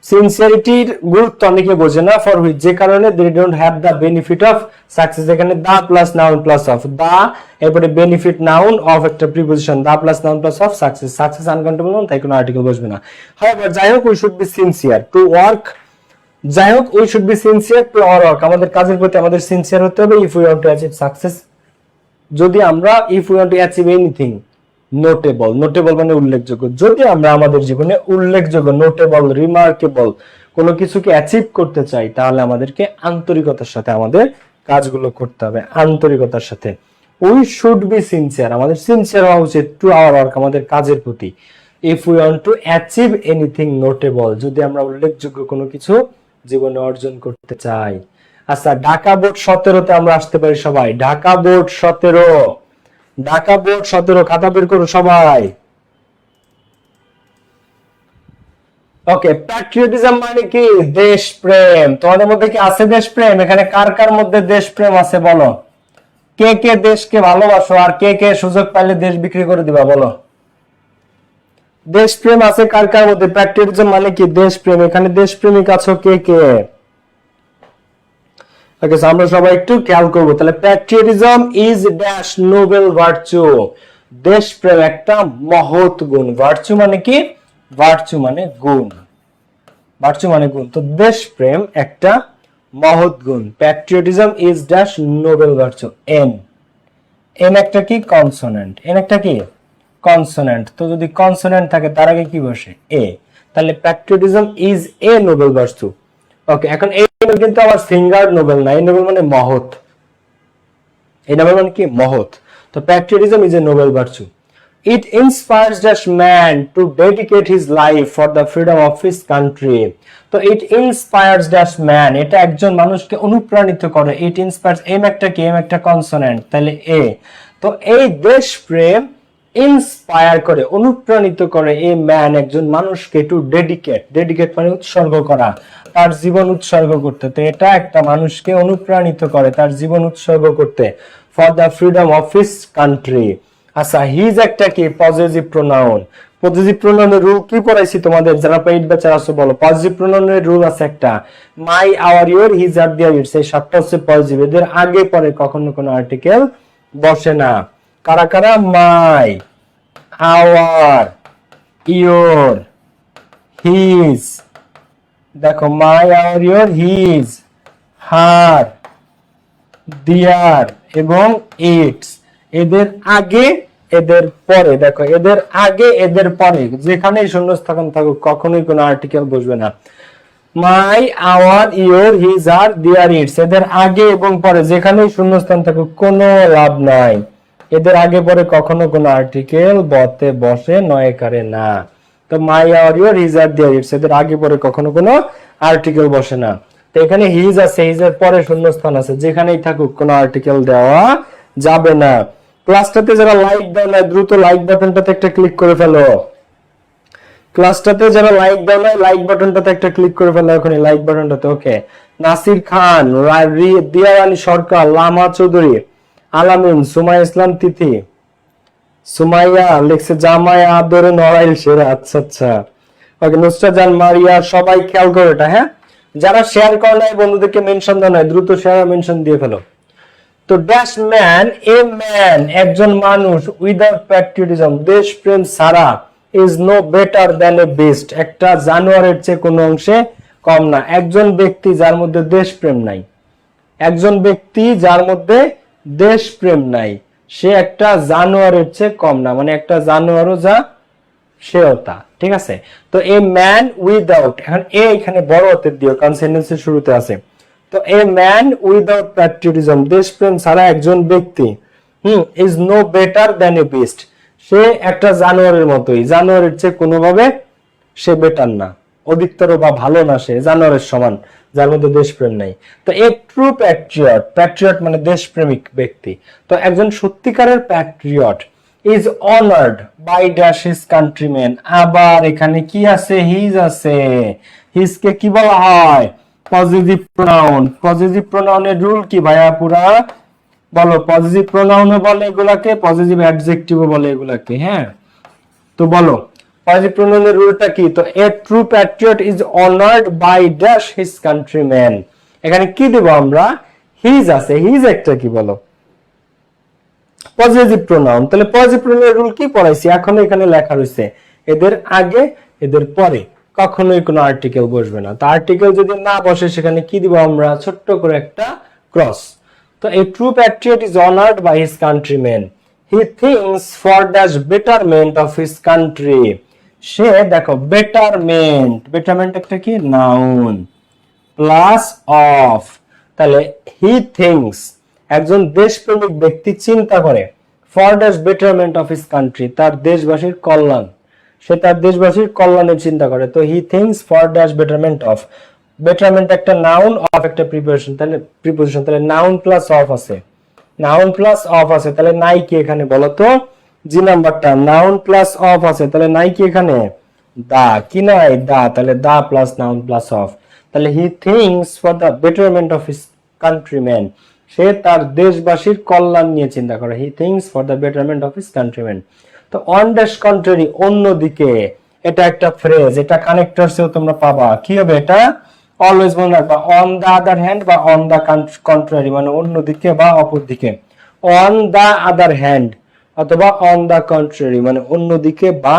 সিনসিয়ারিটির গুরুত্ব অনেকে বোঝে না, ফর হুইচ যে কারণে they don't have the benefit of success, এখানে the plus noun plus of, the এরপরে বেনিফিট নাউন অফ একটা preposition, the plus noun plus of success, success uncountable noun, তাই কোনো আর্টিকেল বসবে না। হাউএভার যাই হোক, we should be sincere to work, যাই হোক we should be sincere to our work, আমাদের কাজের প্রতি আমাদের সিনসিয়ার হতে হবে। If we want to achieve success, যদি আমরা if we want to achieve anything notable, notable মানে উল্লেখযোগ্য, যদি আমরা আমাদের জীবনে উল্লেখযোগ্য, নোটেবল, রিমার্কেবল কোনো কিছুকে অ্যাচিভ করতে চাই, তাহলে আমাদেরকে আন্তরিকতার সাথে আমাদের কাজগুলো করতে হবে, আন্তরিকতার সাথে। উই শুড বি সিনসিয়ার, আমাদের সিনসিয়ার হওয়া উচিত টু আওয়ার ওয়ার্ক, আমাদের কাজের প্রতি। If we want to achieve anything notable, যদি আমরা উল্লেখযোগ্য কোনো কিছু জীবনে অর্জন করতে চাই। আচ্ছা, ঢাকা বোর্ড 17তে আমরা আসতে পারি সবাই, ঢাকা বোর্ড 17, ঢাকা বোর্ড 17, খাতা বের করো সবাই। ওকে, প্যাট্রিয়টিজম মানে কি? দেশপ্রেম। তোমাদের মধ্যে কি আছে দেশপ্রেম? এখানে কার কার মধ্যে দেশপ্রেম আছে বলো? কে কে দেশকে ভালোবাসো আর কে কে সুযোগ পাইলে দেশ বিক্রি করে দিবা বলো? দেশপ্রেম আছে কার কার মধ্যে? প্যাট্রিয়টিজম মানে কি? দেশপ্রেম। এখানে দেশপ্রেমিক আছো কে কে? ওকে, আমরা সবাই একটু খেয়াল করবো। তাহলে patriotism is dash Nobel virtue, দেশপ্রেম একটা মহৎ গুণ। ভার্চু মানে কি? ভার্চু মানে গুণ, ভার্চু মানে গুণ। তো দেশপ্রেম একটা মহৎ গুণ। Patriotism is dash Nobel virtue. N, N একটা কি? কনসোনেন্ট। এন একটা কি? কনসোনেন্ট। তো যদি কনসোনেন্ট থাকে তার আগে কি বসে? এ। তাহলে patriotism is a noble virtue. Okay, এখন এই নোবেল কিন্তু আবার সিঙ্গার নোবেল না, এই নোবেল মানে মহৎ, এই নোবেল মানে কি? মহৎ। তো patriotism is a noble virtue. It inspires that man to dedicate his life for the freedom of his country. তো it inspires that man, এটা একজন মানুষকে অনুপ্রাণিত করে। It inspires, এম একটা কি? এম একটা কনসোনেন্ট, তাহলে এ। তো এই দেশপ্রেম ইন্সপায়ার করে, অনুপ্রাণিত করে, এই ম্যান একজন মানুষকে, টু ডেডিকেট, ডেডিকেট মানে উৎসর্গ করা, তার জীবন উৎসর্গ করতে। তো এটা একটা মানুষকে অনুপ্রাণিত করে তার জীবন উৎসর্গ করতে, for the freedom of his country. আচ্ছা, হিজ একটা কি? Possessive pronoun. পজিটিভ প্রোনাউনের রুল কি পড়াইছি তোমাদের যারা পেইড ব্যাচার আছো বলো। পজিটিভ প্রোনাউনের রুল আছে একটা, my, our, your, his, her, their, its, এই সাতটা হচ্ছে পজিটিভ। এদের আগে পরে কখনো কোনো আর্টিকেল বসে না। কারা কারা? মাই, আওয়ার, ইওর, হিজ, দেখো মাই, আওয়ার, ইওর, হিজ, হার, দিয়ার এবং ইটস। এদের আগে এদের পরে, দেখো এদের আগে এদের পরে যেখানেই শূন্যস্থান থাকুক কখনোই কোনো আর্টিকেল বসবে না। My, our, your, his, her, their, its, এদের আগে এবং পরে যেখানেই শূন্যস্থান থাকুক কোনো লাভ নাই। এদের আগে পরে কখনো কোনো আর্টিকেল বসে নয়কারে না। তো my, our, your, his, her, their, its, এদের আগে পরে কখনো কোনো আর্টিকেল বসে না। তো এখানে হিজ আছে, হিজের পরে শূন্যস্থান আছে, যেখানেই থাকুক কোনো আর্টিকেল দেওয়া যাবে না। ক্লাসটাতে যারা লাইক দাও না দ্রুত লাইক বাটনটাতে একটা ক্লিক করে ফেলো। ক্লাসটাতে যারা লাইক দাও না লাইক বাটনটাতে একটা ক্লিক করে ফেলো এখনই লাইক বাটনটাতে। ওকে, নাসির খান, দিয়া রানী সরকার, লামা চৌধুরী, আলামিন, সুমাইয়া ইসলাম তিথি, সুমাইয়া লিখছে জামাই আদরে নড়াইল সেরা। আচ্ছা আচ্ছা, ওকে, নুসরাত জান, মারিয়া, সবাই খেয়াল করো এটা। হ্যাঁ, যারা শেয়ার করে নাই বন্ধুদেরকে মেনশন দাও না, দ্রুত শেয়ার মেনশন দিয়ে ফেলো। তো ড্যাশ ম্যান, এ ম্যান, একজন মানুষ, উইদাউট প্যাট্রিয়টিজম, দেশপ্রেম ছাড়া, is no better than a beast, একটা জানোয়ারের চেয়ে কোনো অংশে কম না। একজন ব্যক্তি যার মধ্যে দেশপ্রেম নাই, একজন ব্যক্তি যার মধ্যে দেশপ্রেম নাই, সে একটা জানোয়ারের চেয়ে কম না, মানে একটা জানোয়ারও যা সেও তা। ঠিক আছে, তো এ ম্যান উইদাউট, এখন এ এখানে বড় হাতের দিও কারণ সেন্টেন্সের শুরুতে আছে। তো এ ম্যান উইদাউট প্যাট্রিয়টিজম, দেশপ্রেম ছাড়া একজন ব্যক্তি, is no better than a beast, সে একটা জানোয়ারের মতোই, জানোয়ারের চেয়ে কোনোভাবে সে বেটার না, অধিকতর বা ভালো না, সে জানোয়ারের সমান যার মধ্যে দেশপ্রেম নাই। তো এ ট্রু প্যাট্রিয়ট, প্যাট্রিয়ট মানে দেশপ্রেমিক ব্যক্তি, তো একজন সত্যিকারের patriot is honoured by dash his countryman. আবার এখানে কি আছে? হিজ আছে। হিজকে কি বলা হয়? Positive pronoun. পজিটিভ প্রোনাউনের রুল কি ভাইয়া পুরা বলো। পজিটিভ প্রোনাউনও বলে এগুলাকে, পজিটিভ অ্যাডজেক্টিভও বলে এগুলাকে। হ্যাঁ, তো বলো পজিটিভ প্রোনাউনের রুলটা কি? তো a true patriot is honoured by dash his countryman. এখানে কি দেব আমরা? হিজ আছে, হিজ একটা কি বলো পজিটিভ প্রোনাউন। তাহলে পজিটিভ প্রোনাউনের রুল কি পড়াইছি? এখন এখানে লেখা রয়েছে এদের আগে এদের পরে কখনোই কোনো আর্টিকেল বসবে না। তো আর্টিকেল যদি না বসে সেখানে কি দিব আমরা? ছোট্ট করে একটা ক্রস। তো a true patriot is honoured by his countryman, he thinks for the betterment of his country. সে দেখো বেটারমেন্ট, বেটারমেন্ট একটা কি নাউন প্লাস অফ, তাহলে হি থিংস একজন দেশপ্রেমিক ব্যক্তি চিন্তা করে for the betterment of his country, তার দেশবাসীর কল্যাণ, সে তার দেশবাসীর কল্যাণের চিন্তা করে। তো হি thinks for the betterment of, betterment একটা নাউন, অফ একটা প্রিপোজিশন, তাহলে প্রিপোজিশন, তাহলে নাউন প্লাস অফ আছে, নাউন প্লাস অফ আছে, তাহলে নাই কি এখানে বলো তো? জি নাম্বারটা নাউন প্লাস অফ আছে, তাহলে নাই কি এখানে? দা, কি নাই? দা, তাহলে the plus noun plus of. তাহলে he thinks for the betterment of his countryman, সে তার দেশবাসীর কল্যাণ নিয়ে চিন্তা করে। He thinks for the betterment of his countryman. তো অন ড্যাশ কন্ট্রারি, অন্যদিকে, এটা একটা ফ্রেজ, এটা কানেক্টরসেও তোমরা পাবা। কি হবে এটা? অলওয়েজ মনে রাখবা, অন দা আদার হ্যান্ড বা অন দা কন্ট্রারি মানে অন্যদিকে বা অপর দিকে। অন দা আদার হ্যান্ড অথবা অন দা কন্ট্রারি মানে অন্যদিকে বা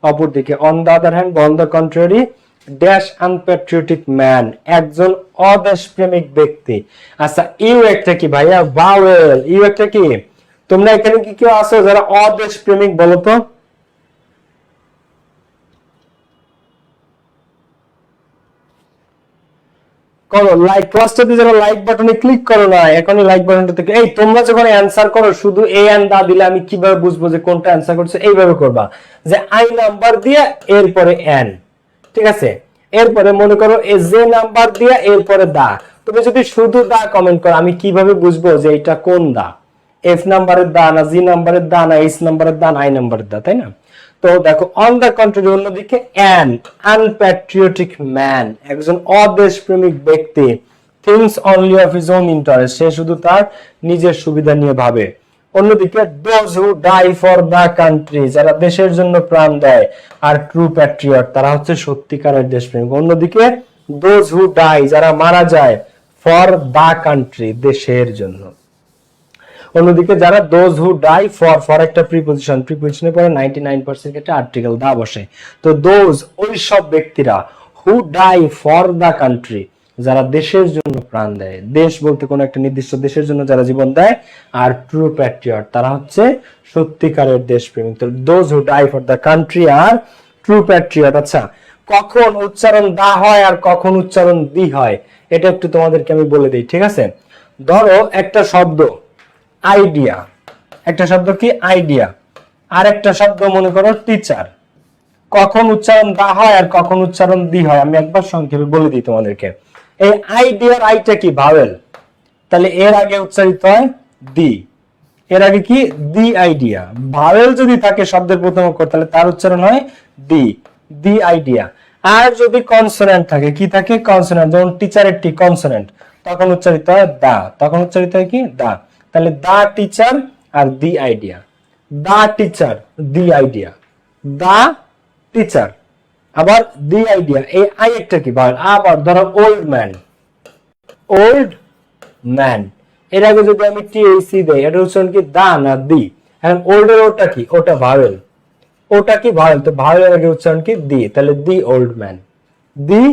অপর দিকে। অন দা আদার হ্যান্ড বা on the contrary dash unpatriotic man, একজন অদেশপ্রেমিক ব্যক্তি। আচ্ছা, ইউ একটা কি ভাইয়া? ভাওয়েল। ইউ একটা কি? তোমরা এখানে কি কেউ আছো যারা অদেশপ্রেমিক বলো তো? করো লাইক, ক্লাসটাতে যারা লাইক বাটনে ক্লিক করো না এখনই লাইক বাটনটা থেকে। এই তোমরা যখন অ্যানসার করো শুধু এ এন্ড দা দিলে আমি কিভাবে বুঝবো যে কোনটা অ্যানসার করছে? এইভাবে করবা যে আই নাম্বার দিয়ে এরপরে এন, ঠিক আছে? এরপরে মনে করো এ যে নাম্বার দিয়ে এরপরে দা। তুমি যদি শুধু দা কমেন্ট করো আমি কিভাবে বুঝবো যে এটা কোন দা? এফ নাম্বারের দা না, জি নাম্বারের দা না, এইচ নাম্বারের দা না, আই নাম্বারের দা, তাই না? তো দেখো অন দা কন্ট্রারি অন্যদিকে অ্যান আনপ্যাট্রিয়টিক ম্যান, একজন অদেশপ্রেমিক ব্যক্তি, thinks only of his own interest, সে শুধু তার নিজের সুবিধা নিয়ে ভাবে। অন্যদিকে those who die for the country, যারা দেশের জন্য প্রাণ দেয়, আর true patriot, তারা হচ্ছে সত্যিকারের দেশপ্রেমিক। অন্যদিকে those who die, যারা মারা যায় for the country, দেশের জন্য। অন্যদিকে যারা those who die for একটা প্রিপজিশনে পরে 99% ক্ষেত্রে আর্টিকেল দা বসে। তো those, ওই সব ব্যক্তিরা, who die for the country, যারা দেশের জন্য প্রাণ দেয়, দেশ বলতে কোনো একটা নির্দিষ্ট দেশের জন্য যারা জীবন দেয়, আর ট্রু প্যাট্রিয়ট, তারা হচ্ছে সত্যিকারের দেশপ্রেমিক। তো those who die for the country আর ট্রু প্যাট্রিয়ট। আচ্ছা, কখন উচ্চারণ দা হয় আর কখন উচ্চারণ দি হয় এটা একটু তোমাদেরকে আমি বলে দিই, ঠিক আছে? ধরো একটা শব্দ আইডিয়া, একটা শব্দ কি আইডিয়া, আর একটা শব্দ মনে করো টিচার। কখন উচ্চারণ দা হয় আর কখন উচ্চারণ দি হয় আমি একবার সংক্ষেপে বলে দিই তোমাদেরকে। এই আইডিয়ার আইটা কি ভাওয়েল, তাহলে এর আগে উচ্চারিত হয় দি, এর আগে কি দি আইডিয়া। ভাওয়েল যদি থাকে শব্দের প্রথম অক্ষর তাহলে তার উচ্চারণ হয় দি, দি আইডিয়া। আর যদি কনসোনেন্ট থাকে, কি থাকে কনসোনেন্ট, যেমন টিচারের টি কনসোনেন্ট, তখন উচ্চারিত হয় দা, তখন উচ্চারিত হয় কি দা। তাহলে দা টিচার আর the idea, the teacher the idea, the teacher আবার দি আইডিয়া। এই আই একটা কি ভাওয়েল। আবার ধরো ওল্ড ম্যান, ওল্ড ম্যান, এর আগে যদি আমি টিএসি দেই এটা উচ্চারণ কি দা না দি। এখন ওল্ড এর ওটা কি, ওটা ভাওয়েল, ওটা কি ভাওয়েল, তো ভাওয়েলের আগে উচ্চারণ কি দি, তাহলে the old man, the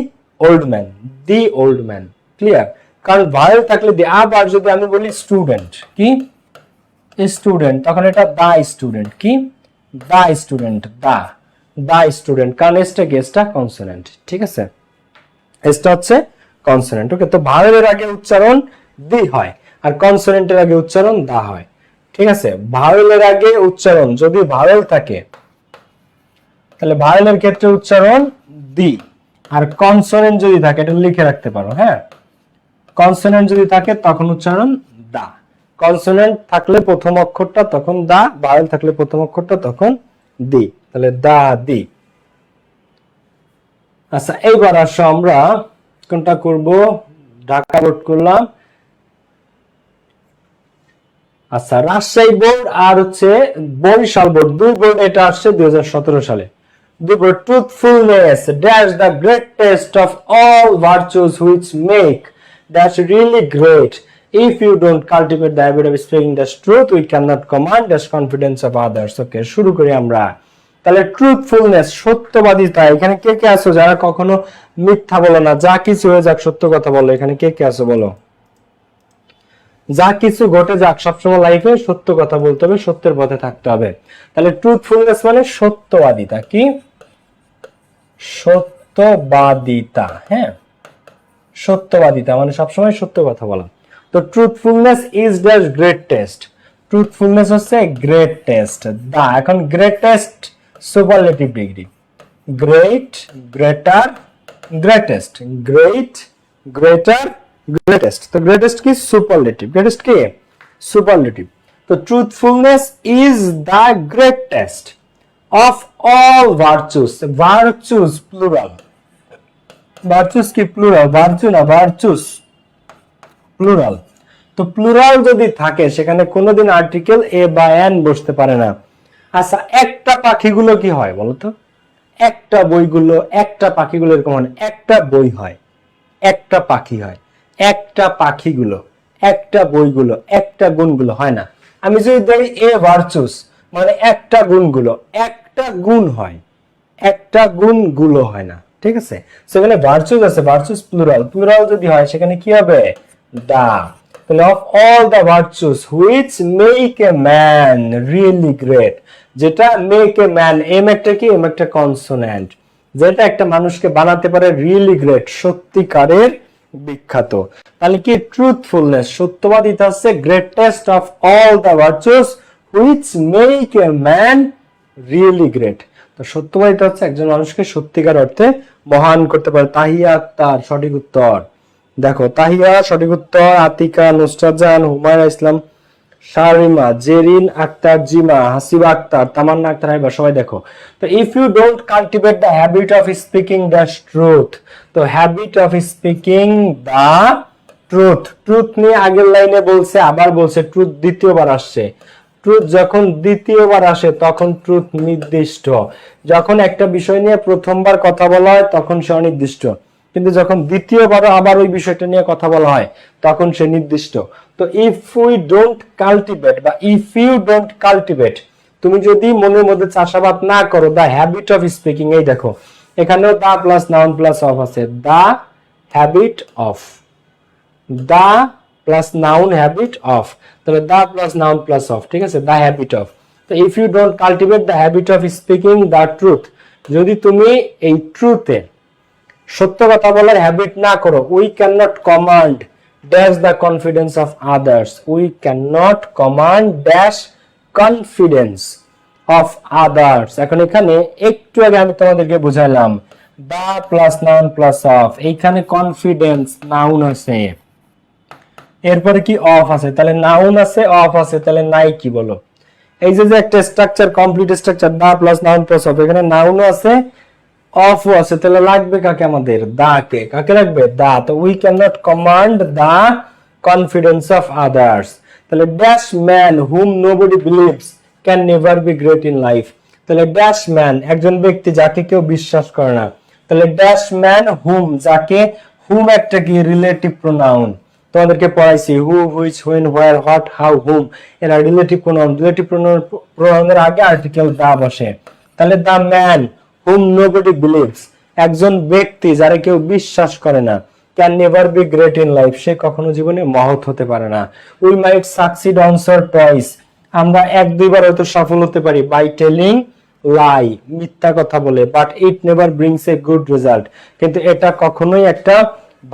old man, the old man. Clear? কারণ ভাওয়েল থাকলে দি। আবার যদি আমি বলি স্টুডেন্ট, কি স্টুডেন্ট, তখন এটা দা স্টুডেন্ট, কি দা স্টুডেন্ট, দা দা স্টুডেন্ট, কারণ এসটা কি এসটা কনসোনেন্ট, ঠিক আছে? এসটা হচ্ছে কনসোনেন্ট। ওকে, তো ভাওয়েলের আগে উচ্চারণ দি হয় আর কনসোনেন্টের আগে উচ্চারণ দা হয়, ঠিক আছে? ভাওয়েলের আগে উচ্চারণ যদি ভাওয়েল থাকে তাহলে ভাওয়েলের ক্ষেত্রে উচ্চারণ দি, আর কনসোনেন্ট যদি থাকে এটা লিখে রাখতে পারো, হ্যাঁ, কনসোনেন্ট যদি থাকে তখন উচ্চারণ দা। কনসোনেন্ট থাকলে প্রথম অক্ষরটা তখন দা, ভাওয়েল থাকলে প্রথম অক্ষরটা তখন দি, তাহলে দা দি। আচ্ছা, এইবার আসো আমরা কোনটা করব, ঢাকা বোর্ড করলাম। আচ্ছা, রাজশাহী বোর্ড আর হচ্ছে বরিশাল বোর্ড, দুই বোর্ড এটা আসছে 2017 সালে। দুই board, truthfulness dash the greatest of all virtues which make dash really great, if you don't cultivate the habit of speaking the truth we cannot command the confidence of others. ওকে, শুরু করি আমরা। তাহলে truthfulness, সত্যবাদিতা, এখানে কে কে আছো যারা কখনো মিথ্যা বলো না, যা কিছু হয়ে যাক সত্য কথা বলো, এখানে কে কে আছো বলো? যা কিছু ঘটে যাক সবসময় লাইফে সত্য কথা বলতে হবে, সত্যের পথে থাকতে হবে। তাহলে ট্রুথফুলনেস মানে সত্যবাদিতা, কি সত্যবাদিতা, হ্যাঁ, সত্যবাদিতা মানে সবসময় সত্য কথা বলা। তো truthfulness is the greatest, truthfulness হচ্ছে গ্রেটেস্ট, দা এখন greatest superlative degree, great, greater, greatest, great, greater, greatest. তো গ্রেটেস্ট কি সুপারলেটিভ, গ্রেটেস্ট কি সুপারলেটিভ। তো truthfulness is the greatest of all virtues, virtues plural, virtues কি প্লুরাল, ভার্চু না virtues plural. তো plural যদি থাকে সেখানে কোনোদিন আর্টিকেল এ বা এন বসতে পারে না। আচ্ছা, একটা পাখিগুলো কি হয় বলতো? একটা বইগুলো, একটা পাখিগুলো এরকম হয়, একটা বই হয়, একটা পাখি হয়, একটা পাখিগুলো, একটা বইগুলো, একটা গুণগুলো হয় না। আমি যদি ধরি এ ভার্চুস মানে একটা গুণগুলো, একটা গুণ হয়, একটা গুণগুলো হয় না, ঠিক আছে? সেখানে ভার্চুস আছে, ভার্চুস প্লুরাল, প্লুরাল যদি হয় সেখানে কি হবে দা। তাহলে of all the virtues which make a man really great, যেটা মেক এ ম্যান, এম একটা কি এম একটা কনসোনেন্ট, যেটা একটা মানুষকে বানাতে পারে রিয়েলি গ্রেট, সত্যিকারের বিখ্যাত। তাহলে কি ট্রুথফুলনেস, সত্যবাদিতা হচ্ছে greatest of all the virtues which make a man really great. তো সত্যবাদিতা হচ্ছে একজন মানুষকে সত্যিকার অর্থে মহান করতে পারে। তাহিয়া আক্তার সঠিক উত্তর, দেখো তাহিয়া সঠিক উত্তর, আতিকা, নুসরাত জাহান, হুমায়রা ইসলাম, শারিমা, জেরিন আক্তার, জিমা, হাসিবা আক্তার, তামান্না আক্তার, হাইবা, সবাই দেখো। তো if you don't cultivate the habit of speaking the truth, তো habit of speaking the truth, truth নিয়ে আগের লাইনে বলছে, আবার বলছে ট্রুথ দ্বিতীয়বার আসছে। ট্রুথ যখন দ্বিতীয়বার আসে তখন ট্রুথ নির্দিষ্ট। যখন একটা বিষয় নিয়ে প্রথমবার কথা বলা হয় তখন সে অনির্দিষ্ট, কিন্তু যখন দ্বিতীয়বার আবার ওই বিষয়টা নিয়ে কথা বলা হয় তখন সে নির্দিষ্ট। তো ইফ উই ডোন্ট কাল্টিভেট বা ইফ ইউ ডোন্ট কাল্টিভেট, তুমি যদি মনের মধ্যে চাষাবাদ না করো দ্য হ্যাবিট অফ স্পিকিং, এই দেখো এখানেও the plus noun plus of আছে, the habit of, the plus noun habit of, তাহলে the plus noun plus of, ঠিক আছে, দা হ্যাবিট অফ। তো if you don't cultivate the habit of speaking the truth, যদি তুমি এই ট্রুথে সত্য কথা বলার হ্যাবিট না করো, we can not command dash the confidence of others, we can not command dash confidence of others. এখন এখানে একটু আগে আমি তোমাদেরকে বুঝাইলাম the plus noun plus of, এইখানে কনফিডেন্স নাউন আছে, এরপরে কি অফ আছে, তাহলে নাউন আছে অফ আছে, তাহলে নাই কি বলো? এই যে একটা structure, complete structure, the plus noun plus of, এখানে নাউনও আছে অফও আছে, তাহলে লাগবে কাকে আমাদের? দা কে। কাকে লাগবে? দা। তো we can not command the confidence of others, তাহলে dash man whom nobody believes can never be great in life, তাহলে ড্যাশ ম্যান একজন ব্যক্তি যাকে কেউ বিশ্বাস করে না, তাহলে ড্যাশ ম্যান হুম, যাকে, হুম একটা কি রিলেটিভ প্রোনাউন, তোমাদেরকে পড়াইছি who, which, when, where, what, how, whom, এরা রিলেটিভ প্রোনাউন, রিলেটিভ প্রোনাউনের আগে আর্টিকেল দা বসে, তাহলে the man whom nobody believes, একজন ব্যক্তি যারা কেউ বিশ্বাস করে না, can never be great in life, সে কখনো জীবনে মহৎ হতে পারে না। We might succeed once or twice, আমরা এক দুইবার হয়তো সফল হতে পারি, বাই টেলিং লাই, মিথ্যা কথা বলে, but it never brings a good result, কিন্তু এটা কখনোই একটা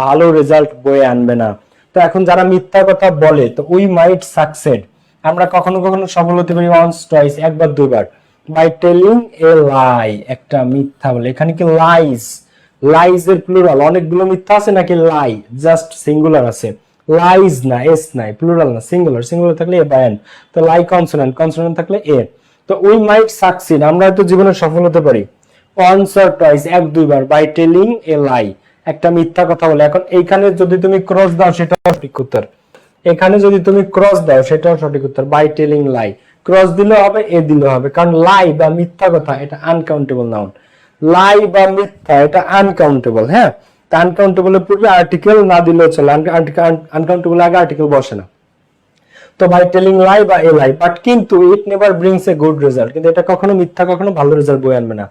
ভালো রেজাল্ট বয়ে আনবে না। তো এখন যারা মিথ্যা কথা বলে, তো উই মাইট সাকসেড, আমরা কখনো কখনো সফল হতে পারি, অনস টয়েস একবার দুইবার, বাই টেলিং এ লাই, একটা মিথ্যা বলে। এখানে কি লাইজ, লাইজ এর প্লুরাল, অনেকগুলো মিথ্যা আছে নাকি লাই জাস্ট সিঙ্গুলার আছে, লাইজ না, এস নাই, প্লুরাল না, সিঙ্গুলার, সিঙ্গুলার থাকলে এ বায়ান, তো লাই কনসোনেন্ট, কনসোনেন্ট থাকলে এ। তো উই মাইট সাকসিড, আমরা হয়তো জীবনে সফল হতে পারি, অনস অর টয়েস এক দুইবার, বাই টেলিং এ লাই, একটা মিথ্যা কথা বলে। এখন এইখানে যদি তুমি ক্রস দাও সেটাও সঠিক উত্তর, এখানে যদি তুমি ক্রস দাও সেটাও সঠিক উত্তর, বাই টেলিং লাই, ক্রস দিলে হবে, এ দিলে হবে, কারণ লাই বা মিথ্যা কথা এটা আনকাউন্টেবল নাউন, লাই বা মিথ্যা এটা আনকাউন্টেবল। হ্যাঁ, তা আনকাউন্টেবলের পূর্বে আর্টিকেল না দিলেও চলে, আনকাউন্টেবল আগে আর্টিকেল বসে না। তো বাই টেলিং লাই বা এ লাই, বাট কিন্তু it never brings a good result, কিন্তু এটা কখনো মিথ্যা কখনো ভালো রেজাল্ট বয়ে আনবে না।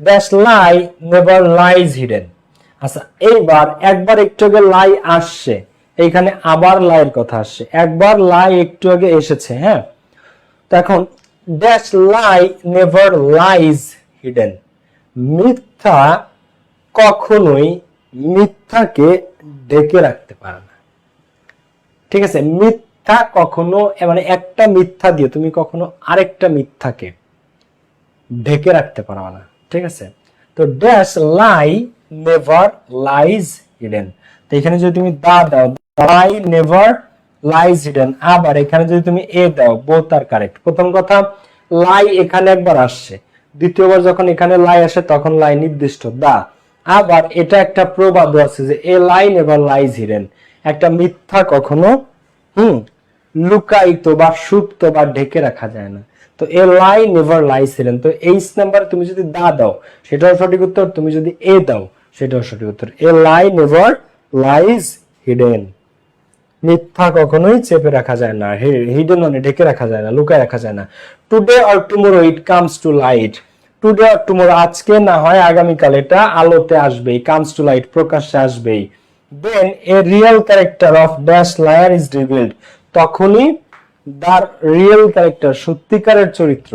Dash lie never lies hidden, আচ্ছা এইবার একবার একটু আগে লাই আসছে, এইখানে আবার লাইয়ের কথা আসছে, একবার লাই একটু আগে এসেছে। হ্যাঁ, তো এখন dash lie never lies hidden, মিথ্যা কখনোই মিথ্যাকে ঢেকে রাখতে পারে না। ঠিক আছে, মিথ্যা কখনো, মানে একটা মিথ্যা দিয়ে তুমি কখনো আরেকটা মিথ্যাকে ঢেকে রাখতে পারবে না। ঠিক আছে, তো dash lie never lies hidden, তো এখানে যদি তুমি দা দাও, লাই নেভার লাইজ হিডেন, আবার এখানে যদি তুমি এ দাও, বোথ আর কারেক্ট। প্রথম কথা লাই এখানে একবার আসছে, দ্বিতীয়বার যখন এখানে লাই আসে তখন লাই নির্দিষ্ট দা, আবার এটা একটা প্রবাদ আছে যে এ লাই নেভার লাইজ হিডেন, একটা মিথ্যা কখনো লুকায়িত বা সুপ্ত বা ঢেকে রাখা যায় না। তো এ লাই নেভার লাইজ হিডেন, তো এইচ নাম্বার তুমি যদি দা দাও সেটাও সঠিক উত্তর, তুমি যদি এ দাও সেটাও সঠিক উত্তর, এ লাই নেভার লাইজ হিডেন, মিথ্যা কখনোই চেপে রাখা যায় না, হিডেন মানে ঢেকে রাখা যায় না, লুকায় রাখা যায় না। Today or tomorrow it comes to light, today or tomorrow আজকে না হয় আগামীকাল এটা আলোতে আসবেই, কামস টু লাইট প্রকাশ্যে আসবেই। Then a real character of dash liar is revealed, তখনই দ্য রিয়েল ক্যারেক্টার সত্যিকারের চরিত্র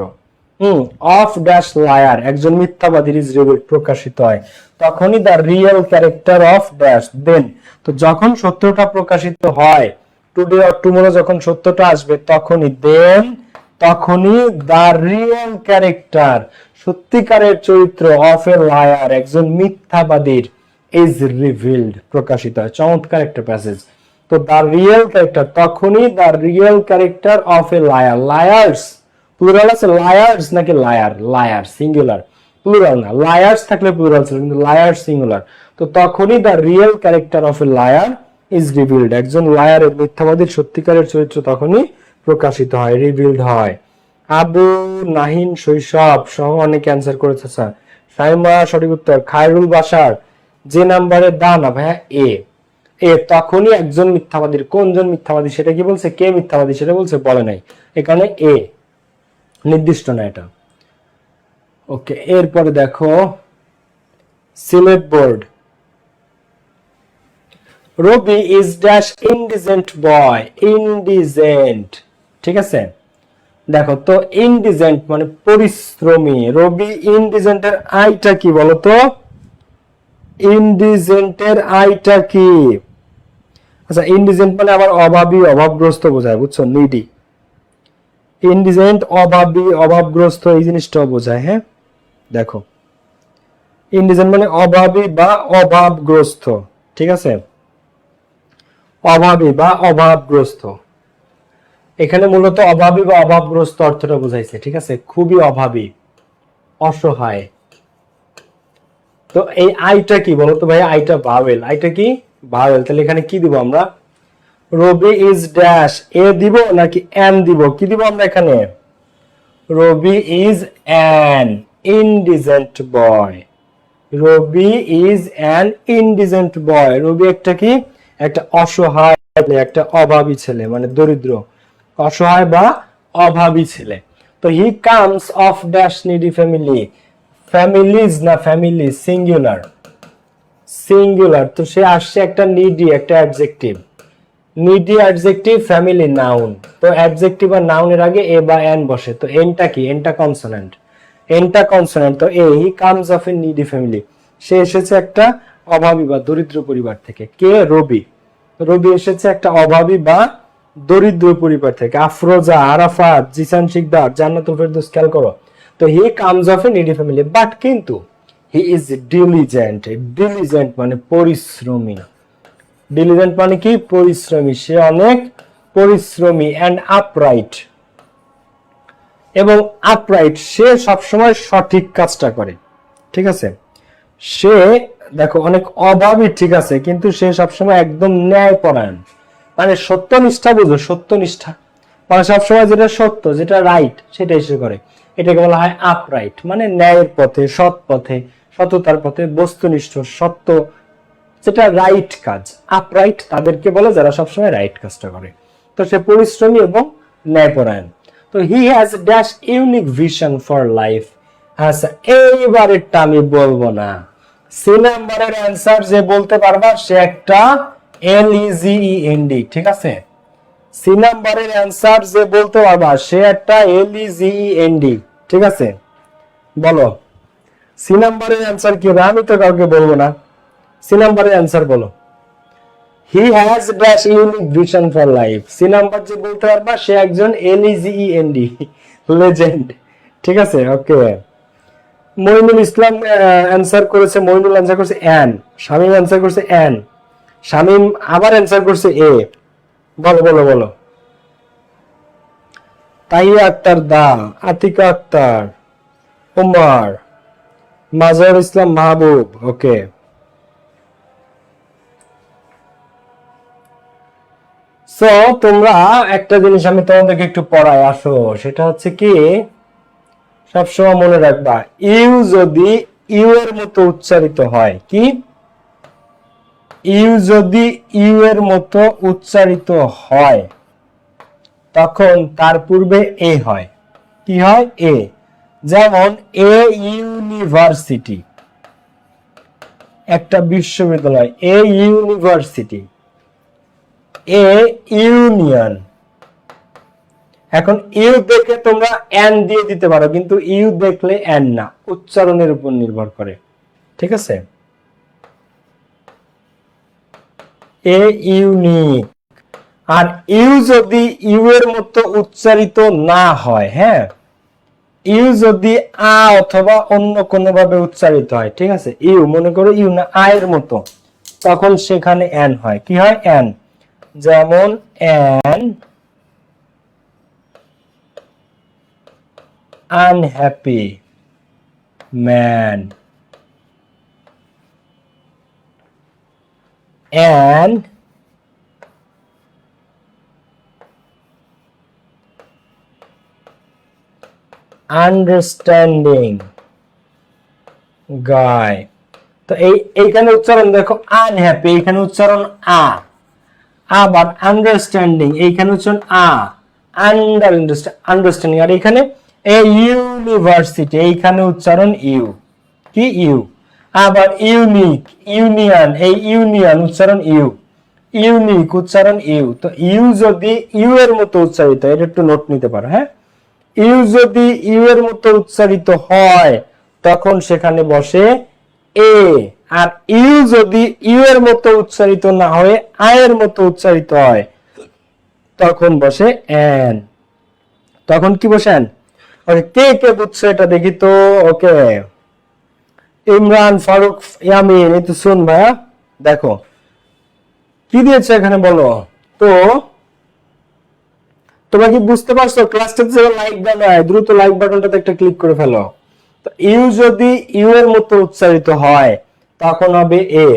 অফ ড্যাশ লায়ার একজন মিথ্যাবাদীর ইজ রিভিলড প্রকাশিত হয়, তখনই the real character of dash, then তো যখন সত্যটা প্রকাশিত হয়, টুডে অর টুমোরো যখন সত্যটা আসবে তখনই, দেন তখনই দ্য রিয়েল ক্যারেক্টার সত্যিকারের চরিত্র অফ এ লায়ার একজন মিথ্যাবাদীর ইজ রিভিলড প্রকাশিত হয়। চমৎকার একটা প্যাসেজ। তো দ্য রিয়েল ক্যারেক্টার, তখনই the real character of a liar, liars plural আছে, লায়ার্স নাকি লায়ার, লায়ার সিঙ্গুলার, প্লুরাল না, লায়ার্স থাকলে প্লুরাল ছিল কিন্তু লায়ার সিঙ্গুলার। তো তখনই the real character of a liar is revealed, একজন লায়ারের মিথ্যাবাদীর সত্যিকারের চরিত্র তখনই প্রকাশিত হয়, রিভিলড হয়। আবু নাহিন শৈশব সহ অনেকে অ্যান্সার করেছে স্যার। সাইমা সঠিক উত্তর। খায়রুল বাশার যে নাম্বারে না ভাইয়া এ। এ তখনই একজন মিথ্যাবাদীর, কোনজন মিথ্যাবাদী সেটা কি বলছে, কে মিথ্যাবাদী সেটা বলছে, বলে নাই, এখানে এ নির্দিষ্ট না এটা। ওকে, এরপরে দেখো Sylhet board. Rabi is dash indigent boy, indigent, ঠিক আছে। দেখো তো ইনডিজেন্ট মানে পরিশ্রমী। রবি ইনডিজেন্টের আইটা কি বলতো, ইনডিজেন্টের আইটা কি? আচ্ছা, ইনডিজেন্ট মানে আবার অভাবী, অভাবগ্রস্ত বোঝায়, বুঝছো, নিডি। ইনডিজেন্ট অভাবী, অভাবগ্রস্ত এই জিনিসটাও বোঝায়। হ্যাঁ দেখো, ইনডিজেন্ট মানে অভাবী বা অভাবগ্রস্ত, ঠিক আছে, অভাবী বা অভাবগ্রস্ত। এখানে মূলত অভাবী বা অভাবগ্রস্ত অর্থটা বোঝাইছে, ঠিক আছে, খুবই অভাবী, অসহায়। তো এই আইটা কি বলতো ভাই, আইটা ভাওয়েল, আইটা কি ভাওয়েল। তাহলে এখানে কি দিব আমরা, রবি ইজ ড্যাশ, এ দিব নাকি এন দিব, কি দিব আমরা এখানে, Rabi is an indigent boy. Rabi is an indigent boy. Rabi একটা কি, একটা অসহায়, একটা অভাবী ছেলে, মানে দরিদ্র, অসহায় বা অভাবী ছেলে। তো হি comes of dash needy family, families না ফ্যামিলি, সিঙ্গুলার, সিঙ্গুলার। তো সে আসছে একটা নিডি, একটা adjective, needy adjective, family noun. তো অ্যাডজেক্টিভ আর নাউনের আগে এ বা এন বসে। তো এনটা কি, এনটা কনসোনেন্ট, এনটা কনসোনেন্ট। তো a, he comes of a needy family, সে এসেছে একটা অভাবী বা দরিদ্র পরিবার থেকে। কে, রবি। রবি এসেছে একটা অভাবী বা দরিদ্র পরিবার থেকে। আফরোজা, আরাফাত, জিসান শিকদার, জান্নাতুল ফেরদৌস, খেয়াল করো। তো হি comes of a needy family, but কিন্তু হি ইজ ডিলিজেন্ট। ডিলিজেন্ট মানে পরিশ্রমী, ডিলিজেন্ট মানে কি, পরিশ্রমী, সে অনেক পরিশ্রমী। এন্ড আপরাইট, এবং আপরাইট, সে সবসময় সঠিক কাজটা করে, ঠিক আছে। সে দেখো অনেক অভাবী, ঠিক আছে, কিন্তু সে সবসময় একদম ন্যায়পরায়ণ, মানে সত্যনিষ্ঠা, বুঝো, সত্যনিষ্ঠা মানে সবসময় যেটা সত্য, যেটা রাইট সেটাই সে করে। এটাকে বলা হয় আপরাইট, মানে ন্যায়ের পথে, সৎ পথে, সততার পথে, বস্তুনিষ্ঠ, সত্য, যেটা রাইট কাজ। আপরাইট তাদেরকে বলে যারা সবসময় রাইট কাজটা করে। তো সে পরিশ্রমী এবং ন্যায়পরায়ণ। তো he has dash unique vision for life. আচ্ছা, এইবারেরটা আমি বলবো না। সি নাম্বারের অ্যান্সার যে বলতে পারবা সে একটা এলইজিইএনডি, ঠিক আছে। সি নাম্বারের অ্যান্সার যে বলতে পারবা সে একটা এলইজিইএনডি, ঠিক আছে। বলো সি নাম্বারের অ্যান্সার কি হবে, আমি তো কাউকে বলবো না। সি নাম্বারের অ্যান্সার বলো। He has dash unique vision for life. C number যে বলতে পারবা সে একজন এলইজিইএনডি, লেজেন্ড, ঠিক আছে। ওকে, মইনুল ইসলাম অ্যান্সার করেছে, মইনুল অ্যান্সার করেছে এন। শামীম অ্যান্সার করেছে এন। শামীম আবার অ্যান্সার করছে এ। বলো বলো বলো। তাহিয়া আক্তার দা, আতিকা আক্তার, উমার, মাজহার ইসলাম মাহবুব। ওকে, সো তোমরা একটা জিনিস আমি তোমাদেরকে একটু পড়াই, আসো। সেটা হচ্ছে কি, সবসময় মনে রাখবা, ইউ যদি ইউ এর মতো উচ্চারিত হয়, কি, ইউ যদি ইউ এর মতো উচ্চারিত হয় তখন তার পূর্বে এ হয়। কি হয়, এ। যেমন এ ইউনিভার্সিটি, একটা বিশ্ববিদ্যালয়, এ ইউনিভার্সিটি। A union. এখন ইউ দেখে তোমরা এন দিয়ে দিতে পারো, কিন্তু ইউ দেখলে এন না, উচ্চারণের উপর নির্ভর করে, ঠিক আছে। A unique. আর ইউ যদি ইউ এর মতো উচ্চারিত না হয়, হ্যাঁ, ইউ যদি আ অথবা অন্য কোনো ভাবে উচ্চারিত হয়, ঠিক আছে, ইউ মনে করো ইউ না আয়ের মতো, তখন সেখানে এন হয়। কি হয়, এন। যেমন an unhappy man, an understanding guy. তো এইখানে উচ্চারণ দেখো আনহ্যাপি, এইখানে উচ্চারণ আবার আন্ডারস্ট্যান্ডিং, এইখানে উচ্চারণ আন্ডারস্ট্যান্ডিং, আর এখানে এ ইউনিভার্সিটি, এইখানে উচ্চারণ ইউ, কি ইউ। আবার ইউনিক, ইউনিয়ন, এই ইউনিয়ন উচ্চারণ ইউ, ইউনিক উচ্চারণ ইউ। তো ইউ যদি ইউ এর মতো উচ্চারিত, এটা একটু নোট নিতে পারো, হ্যাঁ। ইউ যদি ইউ এর মতো উচ্চারিত হয় তখন সেখানে বসে এ, আর ইউ যদি ইউ এর মতো উচ্চারিত না হয়ে আই এর মতো উচ্চারিত হয় তখন বসে এন। তখন কি বসেন? ওকে, কে কে বুঝছো এটা দেখি তো। ওকে, ইমরান, ফারুক, ইয়ামিন, এই তো শুন ভাইয়া, দেখো কি দিয়েছে এখানে বলো তো। তোমরা কি বুঝতে পারছো? ক্লাসটাতে যারা লাইক দেয় না, দ্রুত লাইক বাটনটাতে একটা ক্লিক করে ফেলো। তো ইউ যদি ইউ এর মতো উচ্চারিত হয় তখন হবে এ,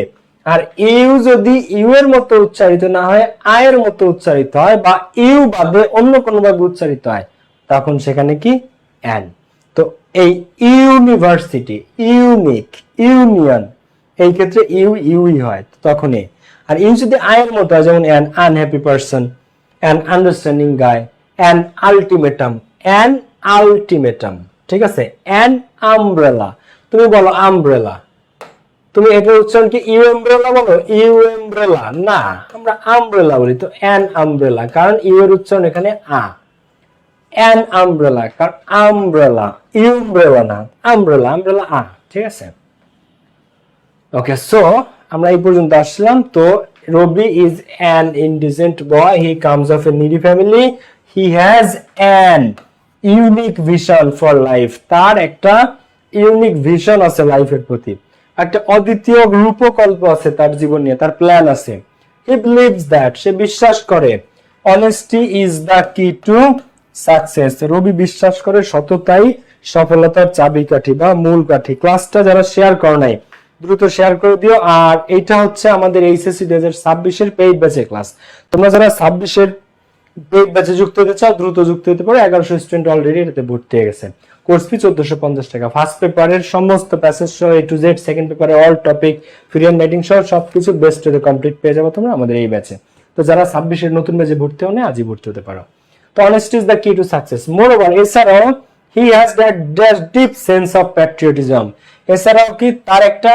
আর ইউ যদি ইউ এর মতো উচ্চারিত না হয় আই এর মতো উচ্চারিত হয়, বা ইউ বাদে অন্য কোনো ভাবে উচ্চারিত হয় তখন সেখানে কি এন। তো এই ইউনিভার্সিটি, ইউনিক, ইউনিয়ন, এই ক্ষেত্রে ইউ ইউই হয় তখন এ। আর ইউ যদি আই এর মতো হয়, যেমন an unhappy person, an understanding guy, an ultimatum, an ultimatum, ঠিক আছে। অ্যান আমব্রেলা, তুমি বলো আমব্রেলা, তুমি এটার উচ্চারণ কি ইউ এমব্রেলা বলো? ইউ এমব্রেলা না, আমরা আমব্রেলা বলি। তো অ্যান আমব্রেলা, কারণ ইউ এর উচ্চারণ এখানে অ্যান আমব্রেলা, কারণ আমব্রেলা, ইউ এমব্রেলা না, আমব্রেলা, আমব্রেলা ঠিক আছে। ওকে, সো আমরা এই পর্যন্ত আসলাম। তো Rabi is an indigent boy, he comes of a needy family, he has an unique vision for life, তার একটা ইউনিক ভিশন আছে লাইফের প্রতি, একটা অদ্বিতীয় রূপকল্প আছে তার জীবন নিয়ে, তার প্ল্যান আছে। হি বিলিভস দ্যাট, সে বিশ্বাস করে, honesty is the key to success, রবি বিশ্বাস করে সততাই সফলতার চাবিকাঠি বা মূল কাঠি। ক্লাসটা যারা শেয়ার করো নাই দ্রুত শেয়ার করে দিও। আর এটা হচ্ছে আমাদের এইচএসসি 2026 এর পেইড ব্যাচের ক্লাস। তোমরা যারা 26 এর পেইড ব্যাচে যুক্ত হতে চাও দ্রুত যুক্ত হতে পারো। 1100 স্টুডেন্ট অলরেডি এটাতে ভর্তি হয়ে গেছে। কোর্স ফি 1450 টাকা। ফার্স্ট পেপারের সমস্ত প্যাসেজ সহ এ টু জেড, সেকেন্ড পেপারে all topic, free hand writing সহ সবকিছু বেস্ট ওয়ে কমপ্লিট পেয়ে যাবো তোমরা আমাদের এই ব্যাচে। তো যারা 26 এর নতুন ব্যাচে ভর্তি হও না, আজই ভর্তি হতে পারো। তো honesty is the key to success. Moreover, এছাড়াও he has that deep sense of patriotism, এছাড়াও কি তার একটা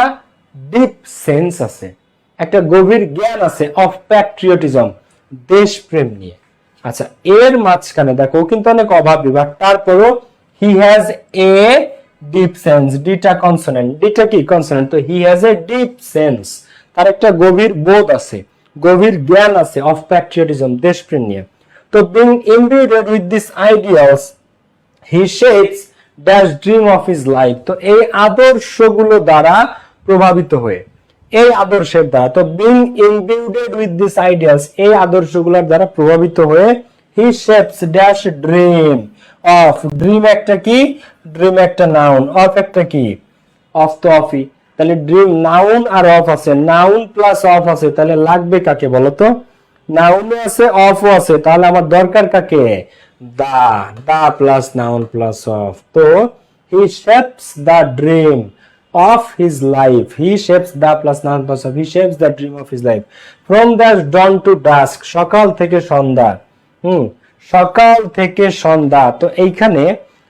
ডিপ সেন্স আছে, একটা গভীর জ্ঞান আছে অফ প্যাট্রিয়টিজম, দেশপ্রেম নিয়ে। আচ্ছা, এর মাঝখানে দেখো কিন্তু অনেক অভাবী, বাট তারপরও he has a deep sense, ডিটা কনসোনেন্ট, ডিটা কি কনসোনেন্ট, তো he has a deep sense, তার একটা গভীর বোধ আছে, গভীর জ্ঞান আছে অফ প্যাট্রিয়টিজম, দেশপ্রেম নিয়ে। তো being imbued with this ideals he shapes dash dream of his life, তো এই আদর্শগুলো দ্বারা প্রভাবিত হয়ে, এই আদর্শের দ্বারা, তো being imbued with this ideals, এই আদর্শগুলোর দ্বারা প্রভাবিত হয়ে he shapes dash dream of, dream একটা কি, ড্রিম একটা নাউন, অফ একটা কি, অফ তো অফই, তাহলে ড্রিম নাউন আর অফ আছে, নাউন প্লাস অফ আছে, তাহলে লাগবে কাকে বলো তো? নাউনও আছে অফও আছে, তাহলে আমার দরকার কাকে? The plus noun plus of. তো he shapes the dream of his life, he shapes the plus noun plus of, he shapes the dream of his life from the dawn to dusk, সকাল থেকে সন্ধ্যা, সকাল থেকে সন্ধ্যা। তো এইখানে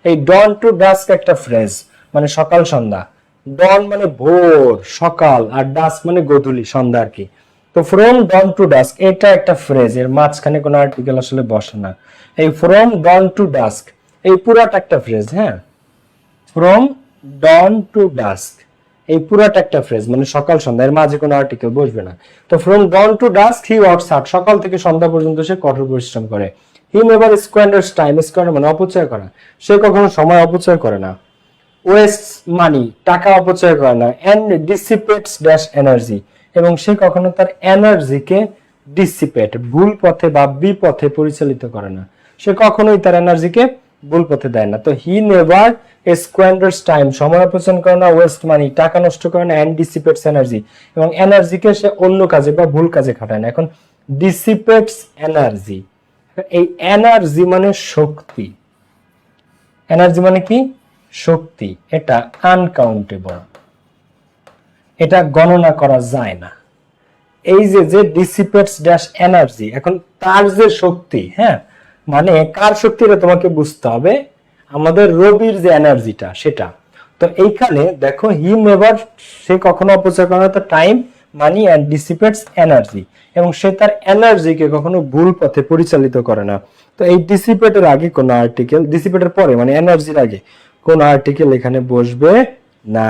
এই dawn to dusk একটা phrase, মানে সকাল সন্ধ্যা, dawn মানে ভোর সকাল, আর dusk মানে গোধূলি সন্ধ্যা আর কি। তো from dawn to dusk এটা একটা ফ্রেজ, এর মাঝখানে কোনো আর্টিকেল আসলে বসে না। এই from dawn to dusk এই পুরাটা একটা ফ্রেজ, হ্যাঁ, from dawn to dusk এই পুরাটা একটা ফ্রেজ, মানে সকাল সন্ধ্যা, এর মাঝে কোনো আর্টিকেল বসবে না। তো from dawn to dusk he works hard, সকাল থেকে সন্ধ্যা পর্যন্ত সে কঠোর পরিশ্রম করে। he never squanders time, squander মানে অপচয় করা, সে কখনো সময় অপচয় করে না। wastes money, টাকা অপচয় করে না। and dissipates dash energy, এবং সে কখনো তার এনার্জিকে ডিসিপেট, ভুল পথে বা বিপথে পরিচালিত করে না, সে কখনোই তার এনার্জিকে ভুল পথে দেয় না। তো হি নেভার স্কোয়ান্ডার্স টাইম, সময় অপচয় করে না, ওয়েস্ট মানি, টাকা নষ্ট করে না, এন্ড ডিসিপেটস এনার্জি, এবং এনার্জিকে সে অন্য কাজে বা ভুল কাজে খাটায় না। এখন ডিসিপেটস এনার্জি, এই এনার্জি মানে শক্তি, এনার্জি মানে কি? শক্তি। এটা আনকাউন্টেবল, এটা গণনা করা যায় না। এই যে ডিসিপেটস ড্যাশ এনার্জি, এখন তার যে শক্তি, হ্যাঁ, মানে কার শক্তি এটা তোমাকে বুঝতে হবে, আমাদের রবির যে এনার্জিটা সেটা। তো এইখানে দেখো হি নেভার, সে কখনো অপচয় করে না তার টাইম, মানি এন্ড ডিসিপেটস এনার্জি, এবং সে তার এনার্জিকে কখনো ভুল পথে পরিচালিত করে না। তো এই ডিসিপেটের আগে কোন আর্টিকেল, ডিসিপেটের পরে মানে এনার্জির আগে কোন আর্টিকেল এখানে বসবে না।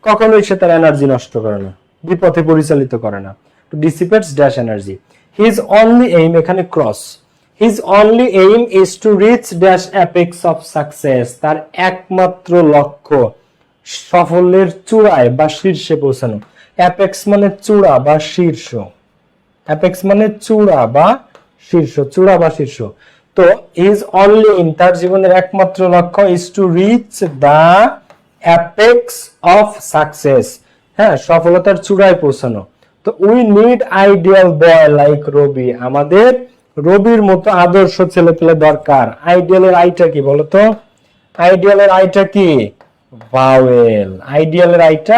কখনোই সে তার এনার্জি নষ্ট করে না, বিপথে পরিচালিত করে না। To dissipates dash energy. His only aim, এখানে cross, his only aim is to reach dash apex of success, তার একমাত্র লক্ষ্য সাফল্যের চূড়ায় বা শীর্ষে পৌঁছানো। অ্যাপেক্স মানে চূড়া বা শীর্ষ, অ্যাপেক্স মানে চূড়া বা শীর্ষ, চূড়া বা শীর্ষ। তো his only aim, তার জীবনের একমাত্র লক্ষ্য is to reach the apex of success, হ্যাঁ, সফলতার চূড়ায় পৌঁছানো। তো we need ideal boy like Rabi, আমাদের রবির মতো আদর্শ ছেলে পেলে দরকার। আইডিয়ালের আইটা কি বলতো? আইডিয়ালের আইটা কি? ভাওয়েল। আইডিয়ালের আইটা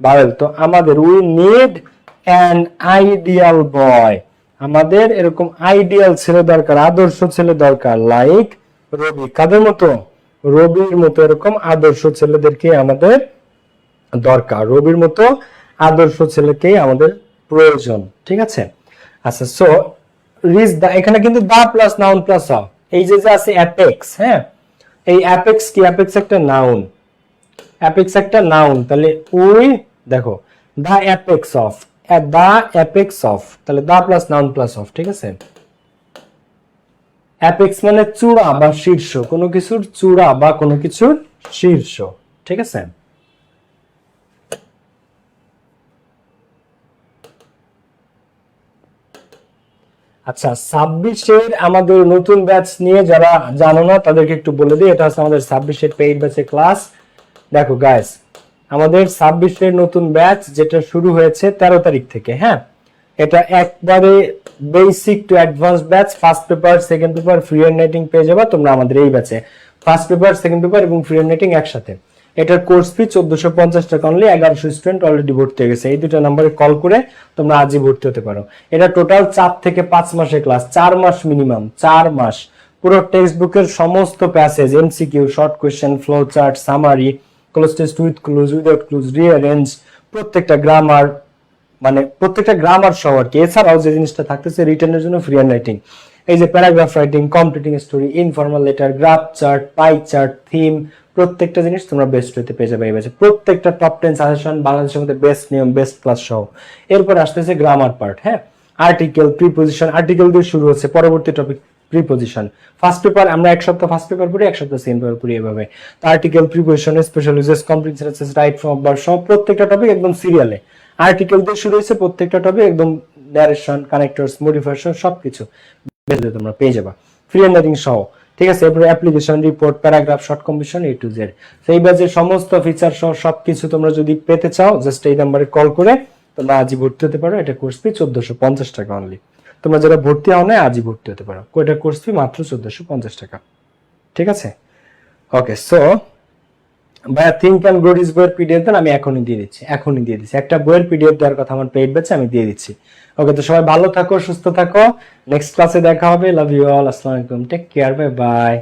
ভাওয়েল। তো আমাদের উই নিড অ্যান আইডিয়াল বয়, আমাদের এরকম আইডিয়াল ছেলে দরকার, আদর্শ ছেলে দরকার, লাইক রবি। কাদের মতো? রবির মতো এরকম আদর্শ ছেলেদেরকে আমাদের দরকার, রবির মতো আদর্শ ছেলেকেই আমাদের প্রয়োজন। ঠিক আছে, আচ্ছা। সো রিচ দা, এখানে কিন্তু the plus noun plus of, এই যে আছে অ্যাপেক্স, হ্যাঁ, এই অ্যাপেক্স কি? অ্যাপেক্স একটা নাউন, অ্যাপেক্স একটা নাউন। তাহলে উই দেখো the apex of, the apex of, তাহলে the plus noun plus of. ঠিক আছে, অ্যাপেক্স মানে চূড়া বা শীর্ষ, কোনো কিছুর চূড়া বা কোনো কিছুর শীর্ষ। ঠিক আছে, আচ্ছা। 26-এর আমাদের নতুন ব্যাচ নিয়ে যারা জানো না তাদেরকে একটু বলে দিই, এটা হচ্ছে আমাদের 26-এর পেইড ব্যাচের ক্লাস। দেখো গাইস, আমাদের 26-এর নতুন ব্যাচ যেটা শুরু হয়েছে 13 তারিখ থেকে, হ্যাঁ, এটা একবারে basic to advance batch. First paper, second paper, free hand writing পেয়ে যাবে তোমরা আমাদের এই ব্যাচে। ফার্স্ট পেপার, সেকেন্ড পেপার এবং ফ্রি এন্ড নেটিং একসাথে। এটার কোর্স ফি 1450 টাকা অনলি। 1100 স্টুডেন্ট অলরেডি ভর্তি হয়ে গেছে। এই দুটো নম্বরে কল করে তোমরা আজই ভর্তি হতে পারো। এটা টোটাল 4 থেকে 5 মাসের ক্লাস, 4 মাস মিনিমাম, 4 মাস। পুরো টেক্সট বুকের সমস্ত passage, MCQ, short question, flow chart, summary, cloze test with clues, without clues, rearrange, প্রত্যেকটা গ্রামার, মানে প্রত্যেকটা গ্রামার সহ আর কি। এছাড়াও যে জিনিসটা থাকতেছে রিটেনের জন্য ফ্রি হ্যান্ড রাইটিং, এই যে paragraph writing, completing story, informal letter, graph chart, pie chart, theme, প্রত্যেকটা জিনিস তোমরা বেস্ট হইতে পেয়ে যাবে এই ব্যাচে। প্রত্যেকটা টপ 10 সাজেশন, বাংলাদেশের মধ্যে বেস্ট নিয়ম, বেস্ট ক্লাস সহ। এরপর আসতেছে গ্রামার পার্ট, হ্যাঁ, আর্টিকেল, প্রিপোজিশন, আর্টিকেল দিয়ে শুরু হচ্ছে, পরবর্তী টপিক প্রিপোজিশন। ফার্স্ট পেপার আমরা এক সপ্তাহ ফার্স্ট পেপার পড়ি, এক সপ্তাহ সেকেন্ড পেপার পড়ি, এভাবে। তো article, preposition, special uses, complete sentences, right from verb সব প্রত্যেকটা টপিক একদম সিরিয়ালে। আর্টিকেল দিয়ে শুরু হয়েছে, প্রত্যেকটা টপিক একদম ন্যারেশন, কানেক্টরস, মডিফায়ার সবকিছু তোমরা পেয়ে যাবা ফ্রি এন্ড রাইটিং সহ। ঠিক আছে, এরপরে application, report, paragraph, short competition, A to Z. সেই ব্যাচের সমস্ত ফিচার সহ সবকিছু তোমরা যদি পেতে চাও, জাস্ট এই নাম্বারে কল করে তোমরা আজই ভর্তি হতে পারো। এটা কোর্স ফি 1450 টাকা অনলি। তোমরা যারা ভর্তি হও না আজই ভর্তি হতে পারো। এটা কোর্স ফি মাত্র 1450 টাকা। ঠিক আছে, ওকে। সো ভাইয়া থিঙ্ক অ্যান্ড গ্রো রিচ বইয়ের পিডিএফ দেন, আমি এখনই দিয়ে দিচ্ছি, এখনই দিয়ে দিচ্ছি। একটা বইয়ের পিডিএফ দেওয়ার কথা আমার পেইড ব্যাচে, আমি দিয়ে দিচ্ছি। ওকে, তো সবাই ভালো থাকো, সুস্থ থাকো। নেক্সট ক্লাসে দেখা হবে। Love you all. আসসালামু আলাইকুম, টেক কেয়ার, বাই বাই।